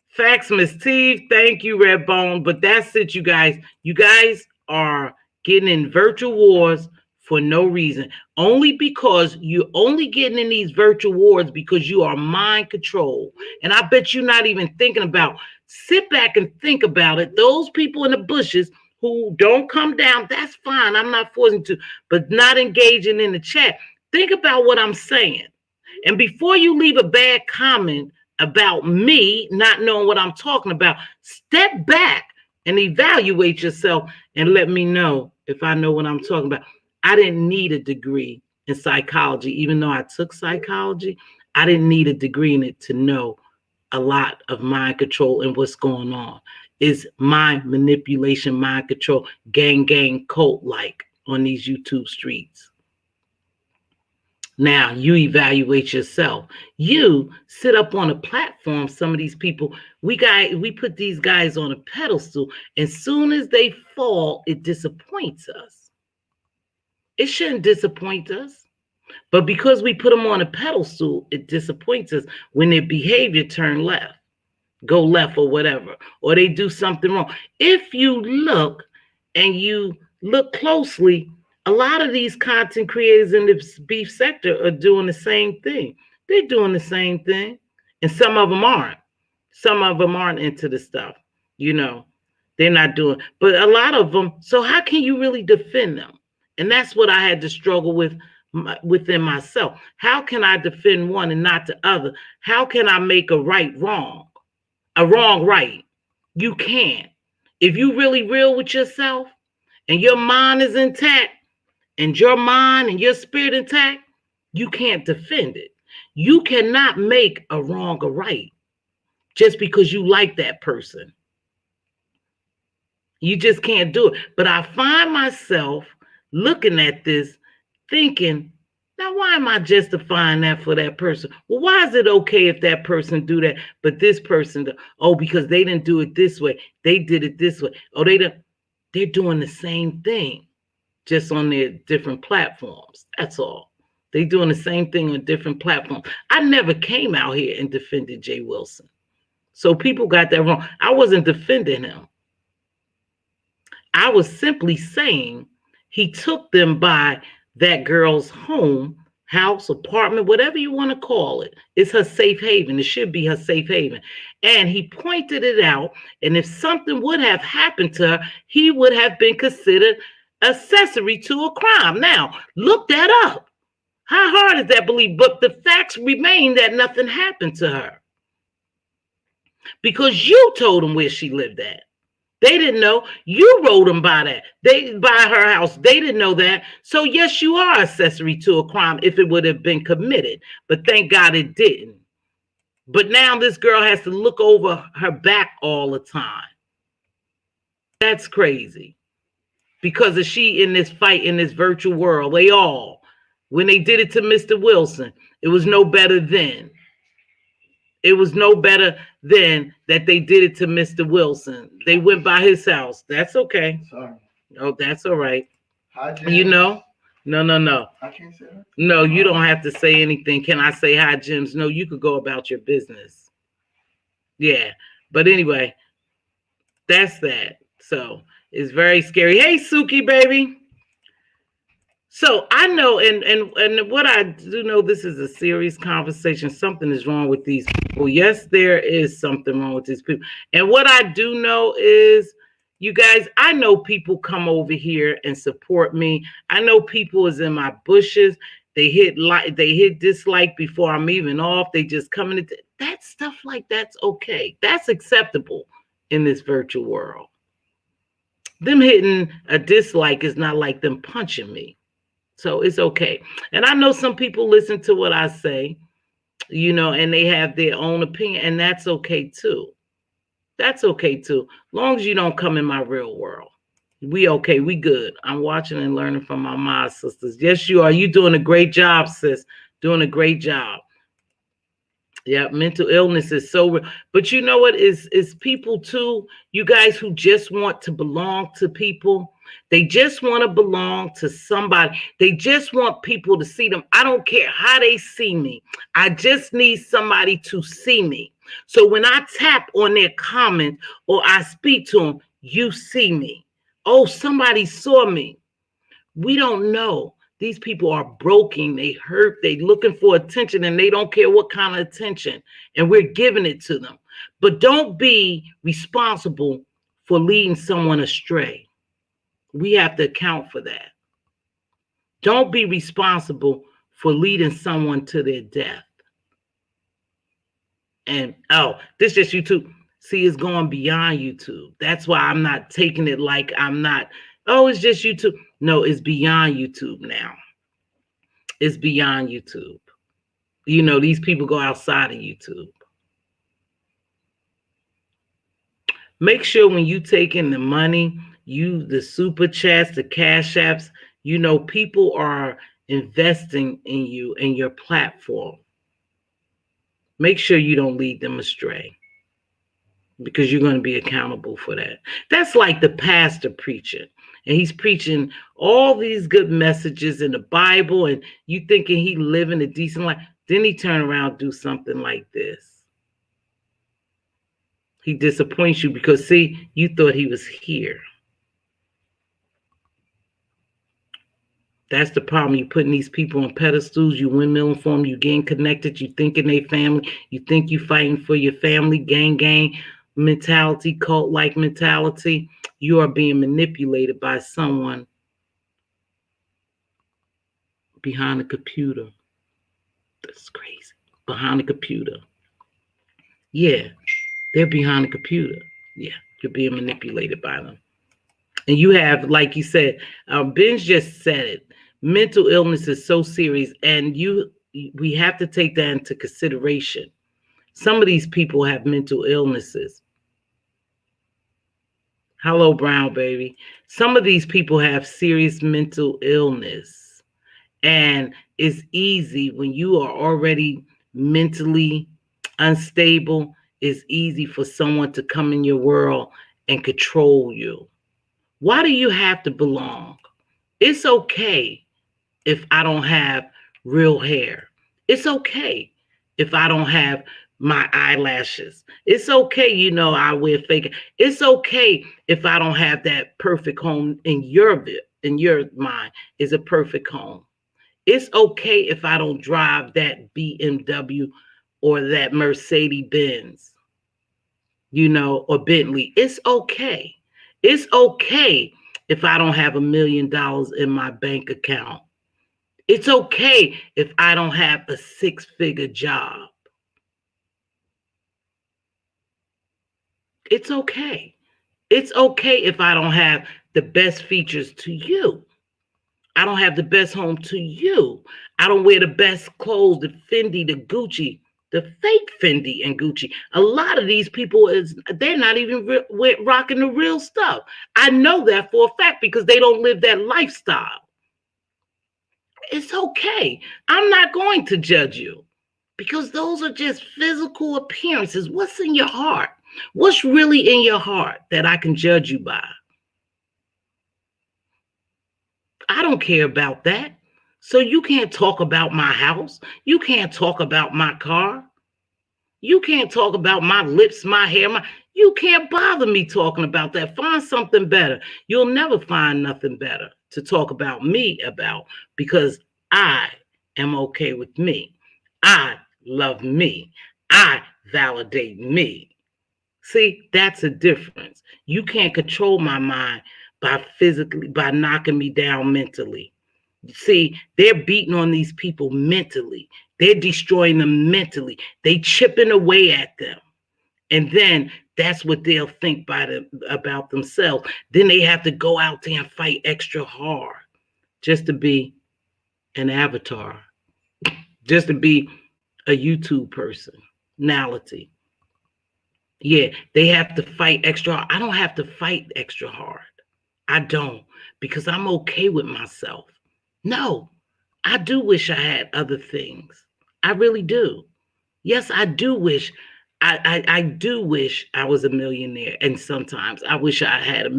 Facts, Miss T. Thank you, Redbone. But that's it, you guys. You guys are getting in virtual wars for no reason. Only because you're only getting in these virtual wars because you are mind controlled. And I bet you're not even thinking about, sit back and think about it. Those people in the bushes who don't come down, that's fine. I'm not forcing to, but not engaging in the chat. Think about what I'm saying. And before you leave a bad comment about me not knowing what I'm talking about, step back and evaluate yourself and let me know if I know what I'm talking about. I didn't need a degree in psychology, even though I took psychology. I didn't need a degree in it to know a lot of mind control and what's going on. Is mind manipulation, mind control, gang, cult-like on these YouTube streets. Now, you evaluate yourself. You sit up on a platform, some of these people, we put these guys on a pedestal. As soon as they fall, it disappoints us. It shouldn't disappoint us. But because we put them on a pedestal, it disappoints us when their behavior turn left, go left or whatever, or they do something wrong. If you look and you look closely, a lot of these content creators in the beef sector are doing the same thing. They're doing the same thing. And some of them aren't. Some of them aren't into the stuff, you know. They're not doing, but a lot of them, so how can you really defend them? And that's what I had to struggle with within myself. How can I defend one and not the other? How can I make a right wrong? A wrong right? You can't. If you really real with yourself and your mind is intact and your mind and your spirit intact, you can't defend it. You cannot make a wrong a right just because you like that person. You just can't do it. But I find myself looking at this, thinking, now why am I justifying that for that person? Well, why is it okay if that person do that, but this person, oh, because they didn't do it this way, they did it this way. Oh, they're doing the same thing, just on their different platforms. That's all. They're doing the same thing on different platforms. I never came out here and defended Jay Wilson. So people got that wrong. I wasn't defending him. I was simply saying he took them by that girl's home, house, apartment, whatever you want to call it. It's her safe haven. It should be her safe haven. And he pointed it out. And if something would have happened to her, he would have been considered accessory to a crime. Now, look that up. How hard is that believe? But the facts remain that nothing happened to her. Because you told them where she lived at. They didn't know. You rode them by that. They by her house. They didn't know that. So yes, you are accessory to a crime if it would have been committed. But thank God it didn't. But now this girl has to look over her back all the time. That's crazy. Because of she in this fight in this virtual world. They all. When they did it to Mr. Wilson, it was no better then. It was no better than that they did it to Mr. Wilson. They went by his house. That's okay. Sorry. Oh, that's all right. Hi, You James. know? No, no, no. I can't say that. No, you don't have to say anything. Can I say hi, Jims? No, you could go about your business. Yeah. But anyway, that's that. So it's very scary. Hey, Suki, baby. So I know, and what I do know, this is a serious conversation. Something is wrong with these people. Yes, there is something wrong with these people. And what I do know is, you guys, I know people come over here and support me. I know people is in my bushes. They hit like, they hit dislike before I'm even off. They just come in. That stuff like that's okay. That's acceptable in this virtual world. Them hitting a dislike is not like them punching me. So it's okay. And I know some people listen to what I say, and they have their own opinion, and that's okay too. That's okay too. Long as you don't come in my real world. We okay. We good. I'm watching and learning from my sisters. Yes, you are. You doing a great job, sis. Doing a great job. Yeah, mental illness is so real. But you know what is people too, you guys who just want to belong to people. They just want to belong to somebody. They just want people to see them. I don't care how they see me. I just need somebody to see me. So when I tap on their comment or I speak to them, you see me. Oh, somebody saw me. We don't know. These people are broken. They hurt. They looking for attention and they don't care what kind of attention. And we're giving it to them. But don't be responsible for leading someone astray. We have to account for that. Don't be responsible for leading someone to their death. And this is just YouTube. See, it's going beyond YouTube. That's why I'm not taking it like I'm not. Oh, it's just YouTube. No, it's beyond YouTube now. It's beyond YouTube. These people go outside of YouTube. Make sure when you take in the money, the super chats, the cash apps, people are investing in you and your platform. Make sure you don't lead them astray, because you're going to be accountable for that. That's like the pastor preaching. And he's preaching all these good messages in the Bible, and you thinking he living a decent life. Then he turn around and do something like this. He disappoints you because, see, you thought he was here. That's the problem. You putting these people on pedestals, you windmilling for them, you getting connected, you thinking they family, you think you fighting for your family, gang mentality, cult-like mentality. You are being manipulated by someone behind a computer. That's crazy. Behind a computer. Yeah, they're behind a computer. Yeah, you're being manipulated by them. And you have, like you said, Ben's just said it. Mental illness is so serious, and we have to take that into consideration. Some of these people have mental illnesses. Hello, Brown baby. Some of these people have serious mental illness. And it's easy when you are already mentally unstable. It's easy for someone to come in your world and control you. Why do you have to belong? It's okay if I don't have real hair. It's okay if I don't have my eyelashes. It's okay, I wear fake. It's okay if I don't have that perfect home in your mind is a perfect home. It's okay if I don't drive that BMW or that Mercedes Benz, or Bentley. It's okay. It's okay if I don't have $1 million in my bank account. It's okay if I don't have a 6-figure job. It's okay. It's okay if I don't have the best features to you. I don't have the best home to you. I don't wear the best clothes, the Fendi, the Gucci, the fake Fendi and Gucci. A lot of these people, they're not even rocking the real stuff. I know that for a fact because they don't live that lifestyle. It's okay. I'm not going to judge you. because those are just physical appearances. What's in your heart? What's really in your heart that I can judge you by? I don't care about that. So you can't talk about my house. You can't talk about my car. You can't talk about my lips, my hair, you can't bother me talking about that. Find something better. You'll never find nothing better to talk about me about, because I am okay with me. I love me. I validate me. See, that's a difference. You can't control my mind by knocking me down mentally. See, they're beating on these people mentally. They're destroying them mentally. They chipping away at them. And then that's what they'll think about themselves. Then they have to go out there and fight extra hard just to be an avatar, just to be a YouTube personality. Yeah, they have to fight extra hard. I don't have to fight extra hard. I don't, because I'm okay with myself. No, I do wish I had other things. I really do. Yes, I do wish. I do wish I was a millionaire. And sometimes I wish I had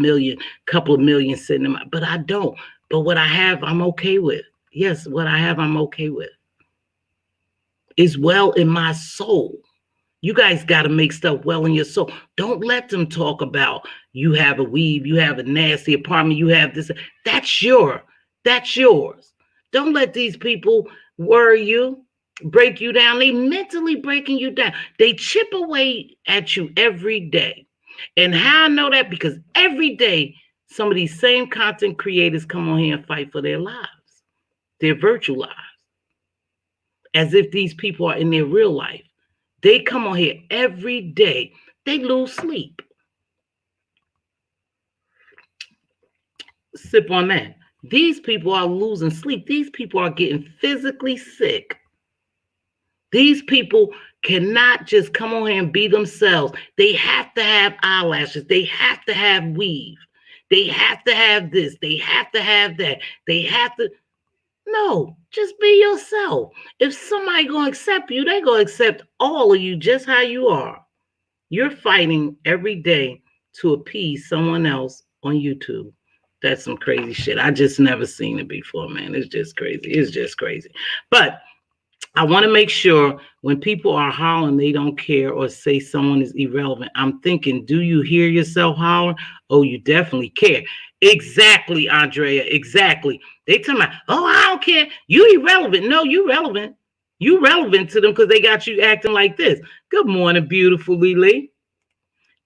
couple of million sitting in but I don't. But what I have, I'm okay with. Yes, what I have, I'm okay with. It's well in my soul. You guys got to make stuff well in your soul. Don't let them talk about you have a weave, you have a nasty apartment, you have this. That's yours. Don't let these people worry you, break you down. They mentally breaking you down. They chip away at you every day. And how I know that? Because every day, some of these same content creators come on here and fight for their lives, their virtual lives, as if these people are in their real life. They come on here every day. They lose sleep. Sip on that. These people are losing sleep. These people are getting physically sick. These people cannot just come on here and be themselves. They have to have eyelashes. They have to have weave. They have to have this. They have to have that. They have to. No, just be yourself. If somebody gonna accept you, they gonna accept all of you just how you are. You're fighting every day to appease someone else on YouTube. That's some crazy shit. I just never seen it before, man. It's just crazy. It's just crazy. But I want to make sure when people are hollering, they don't care or say someone is irrelevant. I'm thinking, do you hear yourself hollering? Oh, you definitely care. Exactly, Andrea. Exactly. They tell me, oh, I don't care. You irrelevant. No, you relevant. You relevant to them because they got you acting like this. Good morning, beautiful Lily.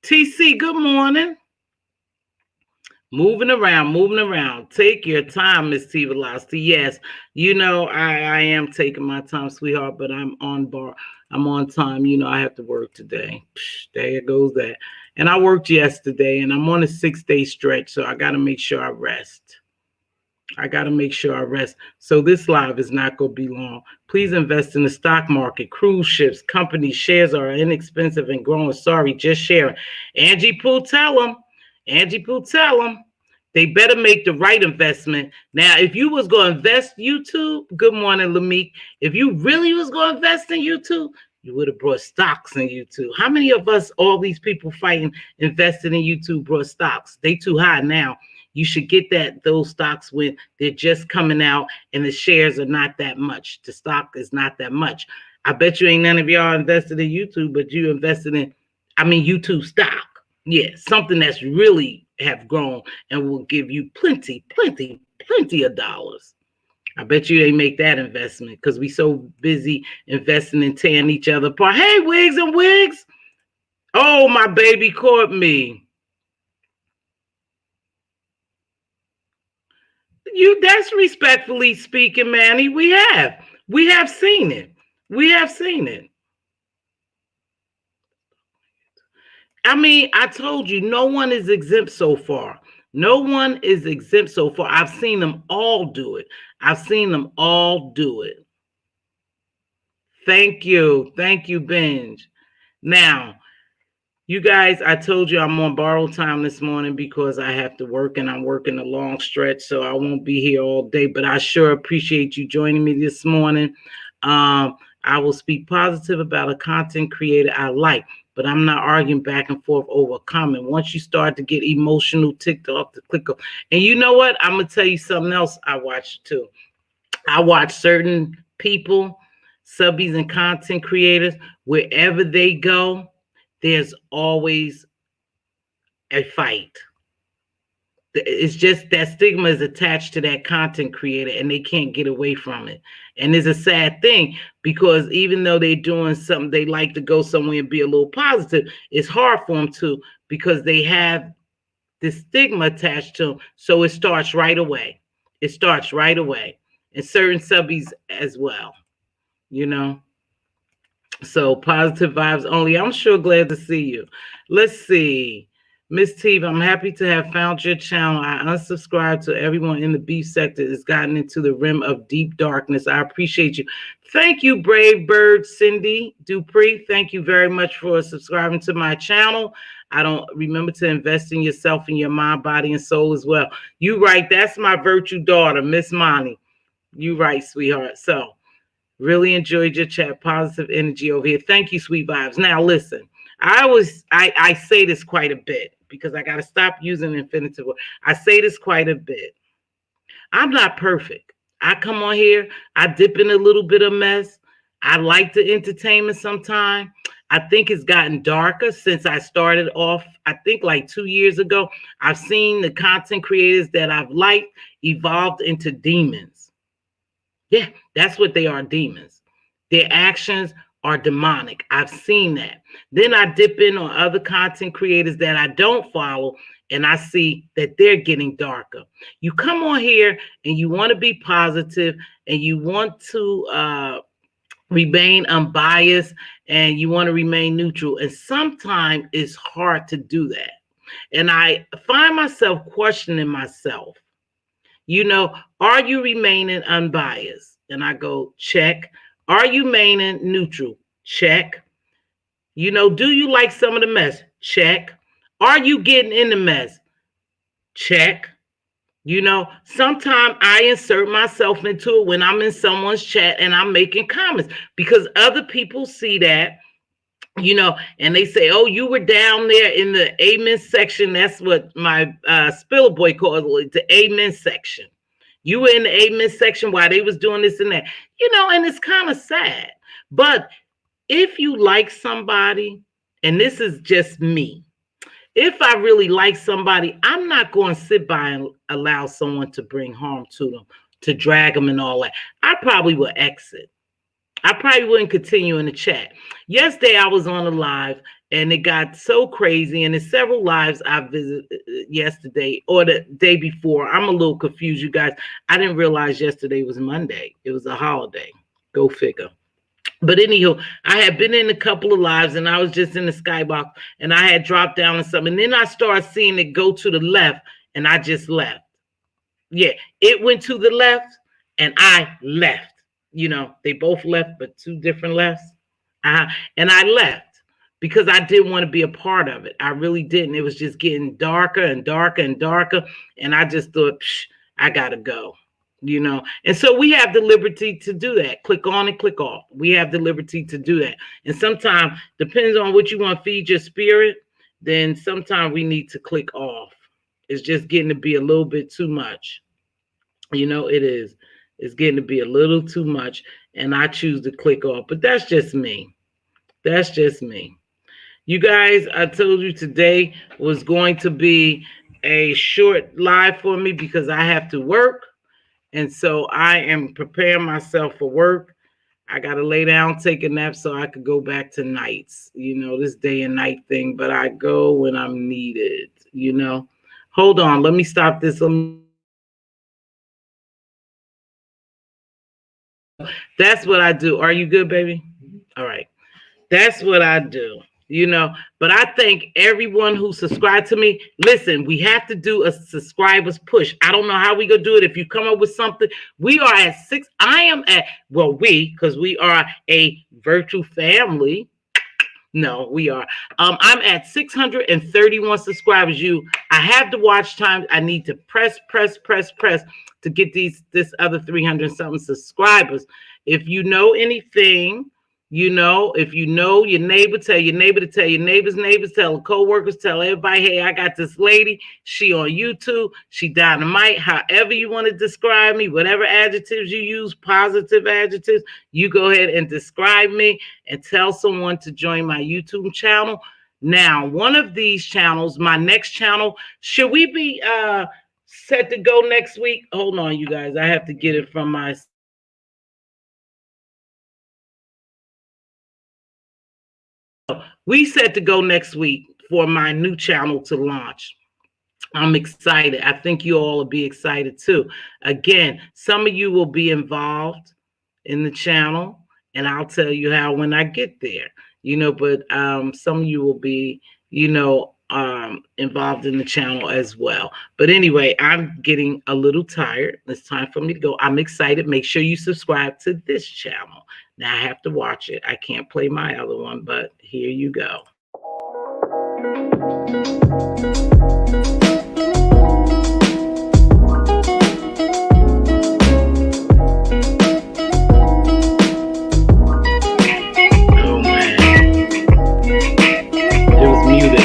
TC, good morning. Moving around. Take your time, Mz.Teavalocity. Yes, you know, I am taking my time, sweetheart, but I'm on time. You know, I have to work today. There goes that. And I worked yesterday, and I'm on a 6-day stretch, so I got to make sure I rest. So this live is not going to be long. Please invest in the stock market, cruise ships, companies, shares are inexpensive and growing. Sorry, just sharing. Angie Pooh, tell them. They better make the right investment. Now, if you was going to invest YouTube, good morning, Lameek. If you really was going to invest in YouTube, you would have brought stocks in YouTube. How many of us, all these people fighting, invested in YouTube, brought stocks? They too high now. You should get those stocks when they're just coming out and the shares are not that much. The stock is not that much. I bet you ain't none of y'all invested in YouTube, but you invested in, YouTube stock. Yeah, something that's really have grown and will give you plenty of dollars. I bet you ain't make that investment because we so busy investing and tearing each other apart. Hey, Wigs and Wigs. Oh, my baby caught me. That's respectfully speaking, Manny. We have seen it. I told you, no one is exempt so far. I've seen them all do it. Thank you, Benj. Now, you guys, I told you I'm on borrowed time this morning because I have to work and I'm working a long stretch, so I won't be here all day, but I sure appreciate you joining me this morning. I will speak positive about a content creator I like, but I'm not arguing back and forth over a comment. Once you start to get emotional, ticked off, to click off. And you know what? I'm going to tell you something else I watch too. I watch certain people, subbies and content creators, wherever they go, there's always a fight. It's just that stigma is attached to that content creator and they can't get away from it. And it's a sad thing because even though they're doing something, they like to go somewhere and be a little positive, it's hard for them to because they have this stigma attached to them. So it starts right away. It starts right away. And certain subbies as well, you know. So positive vibes only. I'm sure glad to see you. Let's see. Mz.Teav, I'm happy to have found your channel. I unsubscribed to everyone in the beef sector that's gotten into the rim of deep darkness. I appreciate you. Thank you, Brave Bird Cindy Dupree. Thank you very much for subscribing to my channel. I don't remember to invest in yourself and your mind, body, and soul as well. You right. That's my virtue daughter, Miss Monty. You right, sweetheart. So really enjoyed your chat. Positive energy over here. Thank you, sweet vibes. Now listen. I say this quite a bit because I got to stop using infinitive. I say this quite a bit. I'm not perfect. I come on here. I dip in a little bit of mess. I like the entertainment sometimes. I think it's gotten darker since I started off, I think like 2 years ago. I've seen the content creators that I've liked evolved into demons. Yeah, that's what they are, demons. Their actions are demonic. I've seen that. Then I dip in on other content creators that I don't follow, and I see that they're getting darker. You come on here and you want to be positive and you want to remain unbiased and you want to remain neutral. And sometimes it's hard to do that. And I find myself questioning myself. You know, are you remaining unbiased? And I go, check. Are you remaining neutral? Check. You know, do you like some of the mess? Check. Are you getting in the mess? Check. You know, sometimes I insert myself into it when I'm in someone's chat and I'm making comments because other people see that, you know, and they say, oh, you were down there in the amen section. That's what my Spiller boy calls it, the amen section. You were in the amen section while they was doing this and that, you know, and it's kind of sad. But if you like somebody, and this is just me, if I really like somebody, I'm not going to sit by and allow someone to bring harm to them, to drag them and all that. I probably will exit. I probably wouldn't continue in the chat. Yesterday, I was on a live and it got so crazy. And there's several lives I visited yesterday or the day before. I'm a little confused, you guys. I didn't realize yesterday was Monday. It was a holiday. Go figure. But anywho, I had been in a couple of lives and I was just in the skybox and I had dropped down and something. And then I started seeing it go to the left and I just left. Yeah, it went to the left and I left. You know, they both left, but two different lefts. And I left because I didn't want to be a part of it. I really didn't. It was just getting darker and darker and darker. And I just thought, I got to go, you know. And so we have the liberty to do that. Click on and click off. We have the liberty to do that. And sometimes, depends on what you want to feed your spirit, then sometimes we need to click off. It's just getting to be a little bit too much. You know, it is. It's getting to be a little too much, and I choose to click off. But that's just me. That's just me. You guys, I told you today was going to be a short live for me because I have to work. And so I am preparing myself for work. I got to lay down, take a nap so I could go back to nights. You know, this day and night thing. But I go when I'm needed, you know. Hold on. Let me stop this. That's what I do. Are you good, baby? All right. That's what I do, you know. But I thank everyone who subscribed to me. Listen, we have to do a subscribers push. I don't know how we gonna do it. If you come up with something, we are at 6. I am at, well, because we are a virtual family. No, we are. I'm at 631 subscribers. I have the watch time. I need to press to get this other 300 something subscribers. If you know anything You know, if you know your neighbor, tell your neighbor to tell your neighbor's neighbors, tell the co-workers, tell everybody, hey, I got this lady. She on YouTube. She dynamite. However you want to describe me, whatever adjectives you use, positive adjectives, you go ahead and describe me and tell someone to join my YouTube channel. Now, one of these channels, my next channel, should we be set to go next week? Hold on, you guys. I have to get it from my... We set to go next week for my new channel to launch. I'm excited. I think you all will be excited too. Again, some of you will be involved in the channel, and I'll tell you how when I get there. You know, but some of you will be, you know, involved in the channel as well. But anyway, I'm getting a little tired. It's time for me to go. I'm excited. Make sure you subscribe to this channel. Now I have to watch it. I can't play my other one, but here you go. Oh man, it was muted.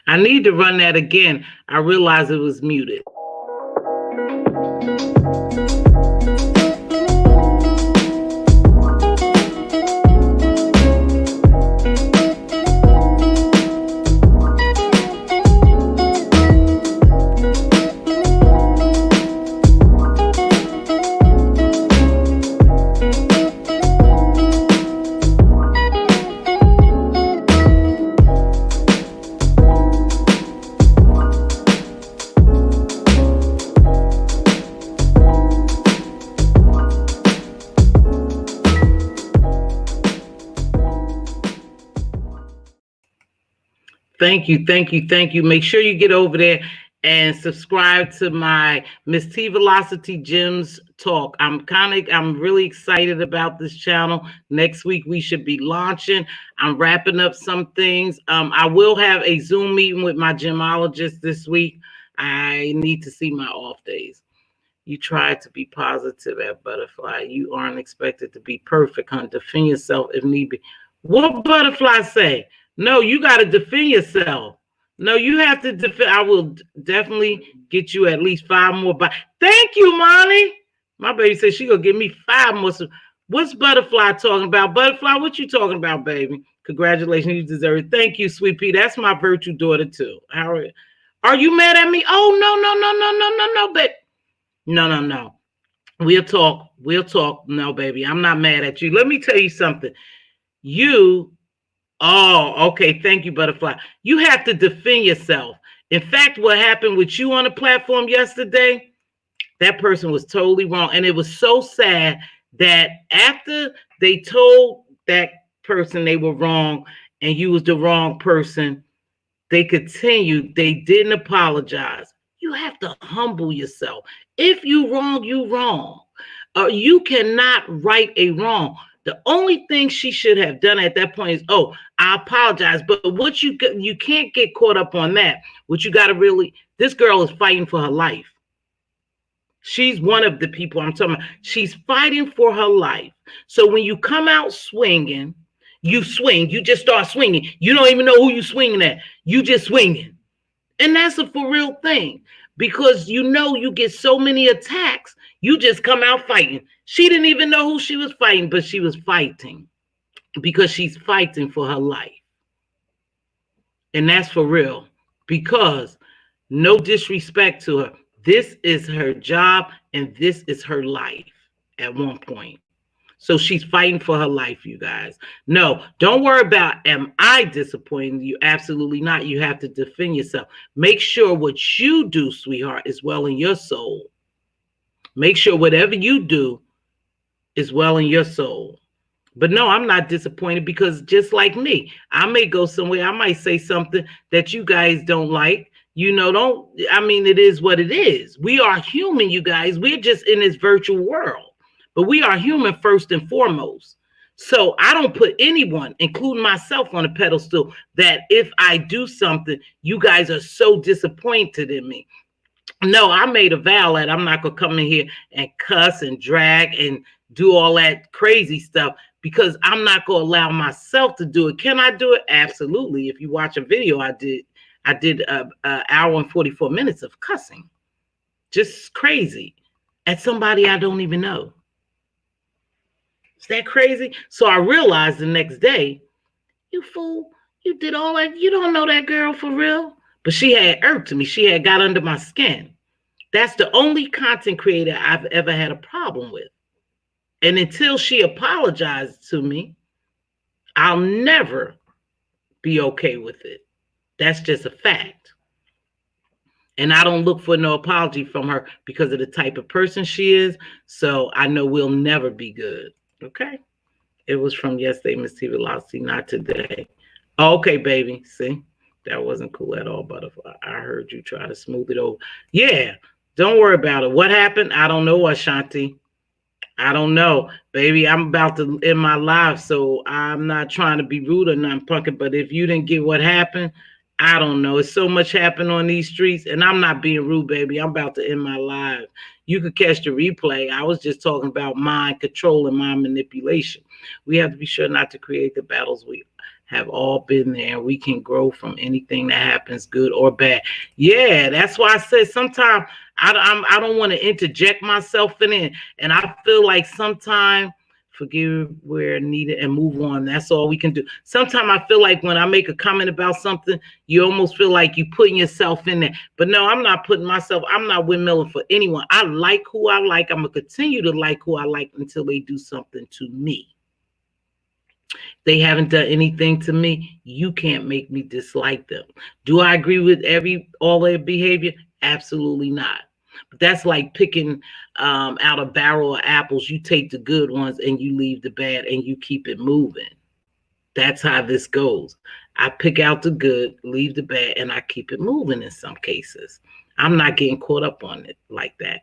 I need to run that again. I realized it was muted. Thank you, thank you, thank you. Make sure you get over there and subscribe to my Mz.Teavalocity Gems Talk. I'm really excited about this channel. Next week we should be launching. I'm wrapping up some things. I will have a Zoom meeting with my gemologist this week. I need to see my off days. You try to be positive at Butterfly. You aren't expected to be perfect, huh? Defend yourself if need be. What Butterfly say? No, you got to defend yourself. No, you have to defend. I will definitely get you at least 5 more. Thank you, Monty. My baby said she gonna give me 5 more. What's Butterfly talking about? Butterfly, what you talking about, baby? Congratulations, you deserve it. Thank you, sweet pea. That's my virtue daughter too. How are you mad at me? Oh no, but no. We'll talk. We'll talk. No, baby, I'm not mad at you. Let me tell you something. Oh, okay. Thank you, Butterfly. You have to defend yourself. In fact, what happened with you on the platform yesterday, that person was totally wrong. And it was so sad that after they told that person they were wrong and you was the wrong person, they continued. They didn't apologize. You have to humble yourself. If you wrong, you wrong. You cannot right a wrong. The only thing she should have done at that point is, oh, I apologize. But what you can't get caught up on that. What you got to really, this girl is fighting for her life. She's one of the people I'm talking about. She's fighting for her life. So when you come out swinging, you swing. You just start swinging. You don't even know who you're swinging at. You just swinging. And that's a for real thing. Because you know you get so many attacks, you just come out fighting. She didn't even know who she was fighting, but she was fighting because she's fighting for her life. And that's for real, because no disrespect to her. This is her job and this is her life at one point. So she's fighting for her life, you guys. No, don't worry about, am I disappointing you? Absolutely not. You have to defend yourself. Make sure what you do, sweetheart, is well in your soul. Make sure whatever you do is well in your soul. But no, I'm not disappointed, because just like me, I may go somewhere, I might say something that you guys don't like. Don't, I mean, it is what it is. We are human, you guys. We're just in this virtual world, but we are human first and foremost. So I don't put anyone, including myself, on a pedestal that if I do something, you guys are so disappointed in me. No, I made a vow that I'm not going to come in here and cuss and drag and do all that crazy stuff because I'm not going to allow myself to do it. Can I do it? Absolutely. If you watch a video I did an hour and 44 minutes of cussing. Just crazy at somebody I don't even know. Is that crazy? So I realized the next day, you fool, you did all that. You don't know that girl for real. But she had irked me. She had got under my skin. That's the only content creator I've ever had a problem with. And until she apologized to me, I'll never be okay with it. That's just a fact. And I don't look for no apology from her because of the type of person she is. So I know we'll never be good. Okay? It was from yesterday, Mz.Teavalocity, not today. Okay, baby. See? That wasn't cool at all, butterfly. I heard you try to smooth it over. Yeah. Don't worry about it. What happened? I don't know, Ashanti. I don't know, baby. I'm about to end my life, so I'm not trying to be rude or nothing, punkin'. But if you didn't get what happened, I don't know. It's so much happened on these streets, and I'm not being rude, baby. I'm about to end my life. You could catch the replay. I was just talking about mind control and mind manipulation. We have to be sure not to create the battles we have all been there. We can grow from anything that happens, good or bad. Yeah, that's why I said sometimes I don't want to interject myself in it. And I feel like sometimes forgive where needed and move on. That's all we can do. Sometimes I feel like when I make a comment about something, you almost feel like you're putting yourself in there. But no, I'm not putting myself, I'm not windmilling for anyone. I like who I like. I'm going to continue to like who I like until they do something to me. They haven't done anything to me. You can't make me dislike them. Do I agree with all their behavior? Absolutely not. But that's like picking out a barrel of apples. You take the good ones and you leave the bad and you keep it moving. That's how this goes. I pick out the good, leave the bad, and I keep it moving in some cases. I'm not getting caught up on it like that.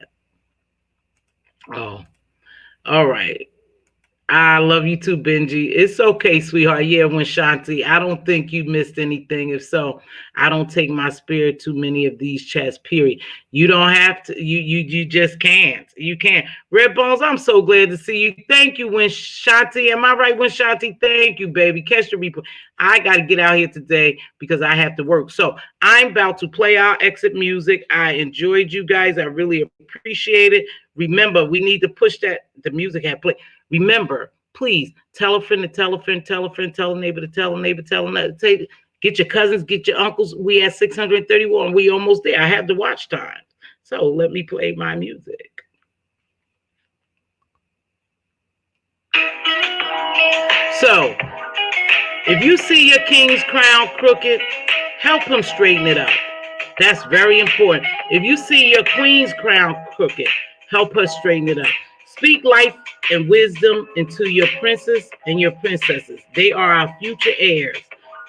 Oh, all right. I love you too, Benji. It's okay, sweetheart. Yeah, when Shanti, I don't think you missed anything. If so, I don't take my spirit to many of these chats, period. You don't have to. You just can't. You can't. Red Bones, I'm so glad to see you. Thank you, when Shanti. Am I right, when Shanti? Thank you, baby. Catch the replay. I got to get out here today because I have to work. So I'm about to play our exit music. I enjoyed you guys. I really appreciate it. Remember, we need to push that. The music had played. Remember, please tell a friend to tell a friend, tell a friend, tell a neighbor to tell a neighbor, tell another. Get your cousins, get your uncles. We at 631. We almost there. I have the watch time. So let me play my music. So if you see your king's crown crooked, help him straighten it up. That's very important. If you see your queen's crown crooked, help her straighten it up. Speak life and wisdom into your princes and your princesses. They are our future heirs.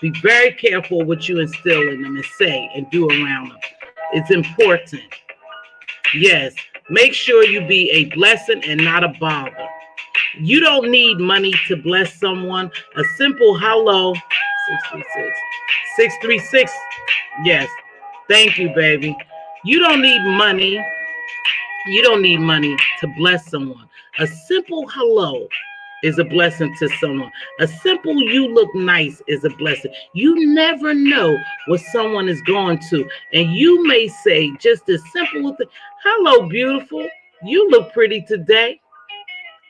Be very careful what you instill in them and say and do around them. It's important. Yes, make sure you be a blessing and not a bother. You don't need money to bless someone. A simple hello, 636. 636. Yes, thank you, baby. You don't need money. You don't need money to bless someone. A simple hello is a blessing to someone. A simple you look nice is a blessing. You never know what someone is going to. And you may say just as simple as, hello, beautiful. You look pretty today.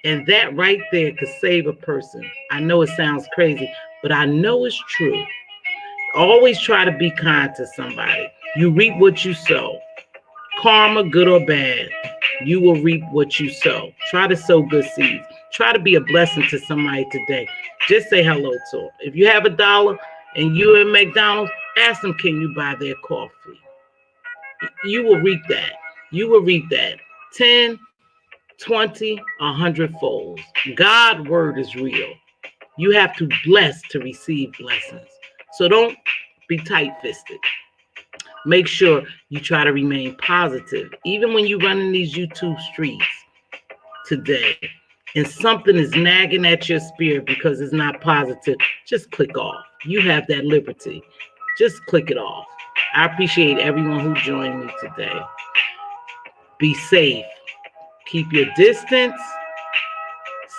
And that right there could save a person. I know it sounds crazy, but I know it's true. Always try to be kind to somebody. You reap what you sow. Karma, good or bad, you will reap what you sow. Try to sow good seeds. Try to be a blessing to somebody today. Just say hello to them. If you have $1 and you're in McDonald's, ask them, can you buy their coffee? You will reap that. You will reap that. 10, 20, 100 folds. God's word is real. You have to bless to receive blessings. So don't be tight-fisted. make sure you try to remain positive. Even when you're running these YouTube streets today and something is nagging at your spirit because it's not positive, just click off. You have that liberty. Just click it off. I appreciate everyone who joined me today. Be safe. Keep your distance.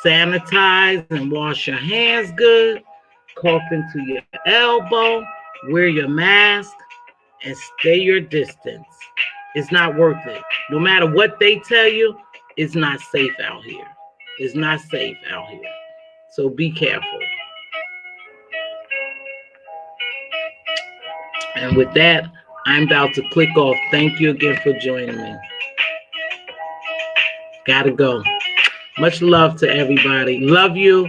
Sanitize and wash your hands good. Cough into your elbow. Wear your mask and stay your distance. It's not worth it. No matter what they tell you, it's not safe out here. It's not safe out here. So be careful. And with that, I'm about to click off. Thank you again for joining me. Gotta go. Much love to everybody. Love you.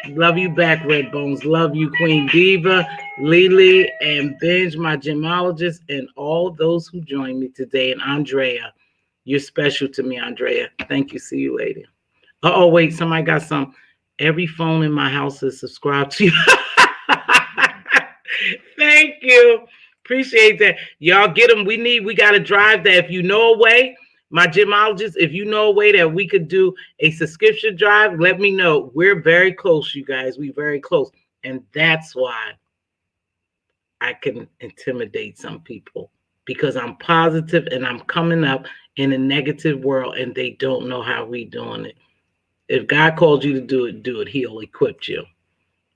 Love you back, Red Bones. Love you, Queen Diva, Lily, and Benj, my gemologist, and all those who joined me today. And Andrea, you're special to me, Andrea. Thank you. See you later. Oh, wait, somebody got some. Every phone in my house is subscribed to you. Thank you. Appreciate that. Y'all get them. We got to drive that. If you know a way, my gemologist, if you know a way that we could do a subscription drive, let me know. We're very close, you guys. We're very close. And that's why I can intimidate some people, because I'm positive and I'm coming up in a negative world and they don't know how we doing it. If God called you to do it, do it. He'll equip you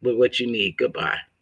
with what you need. Goodbye.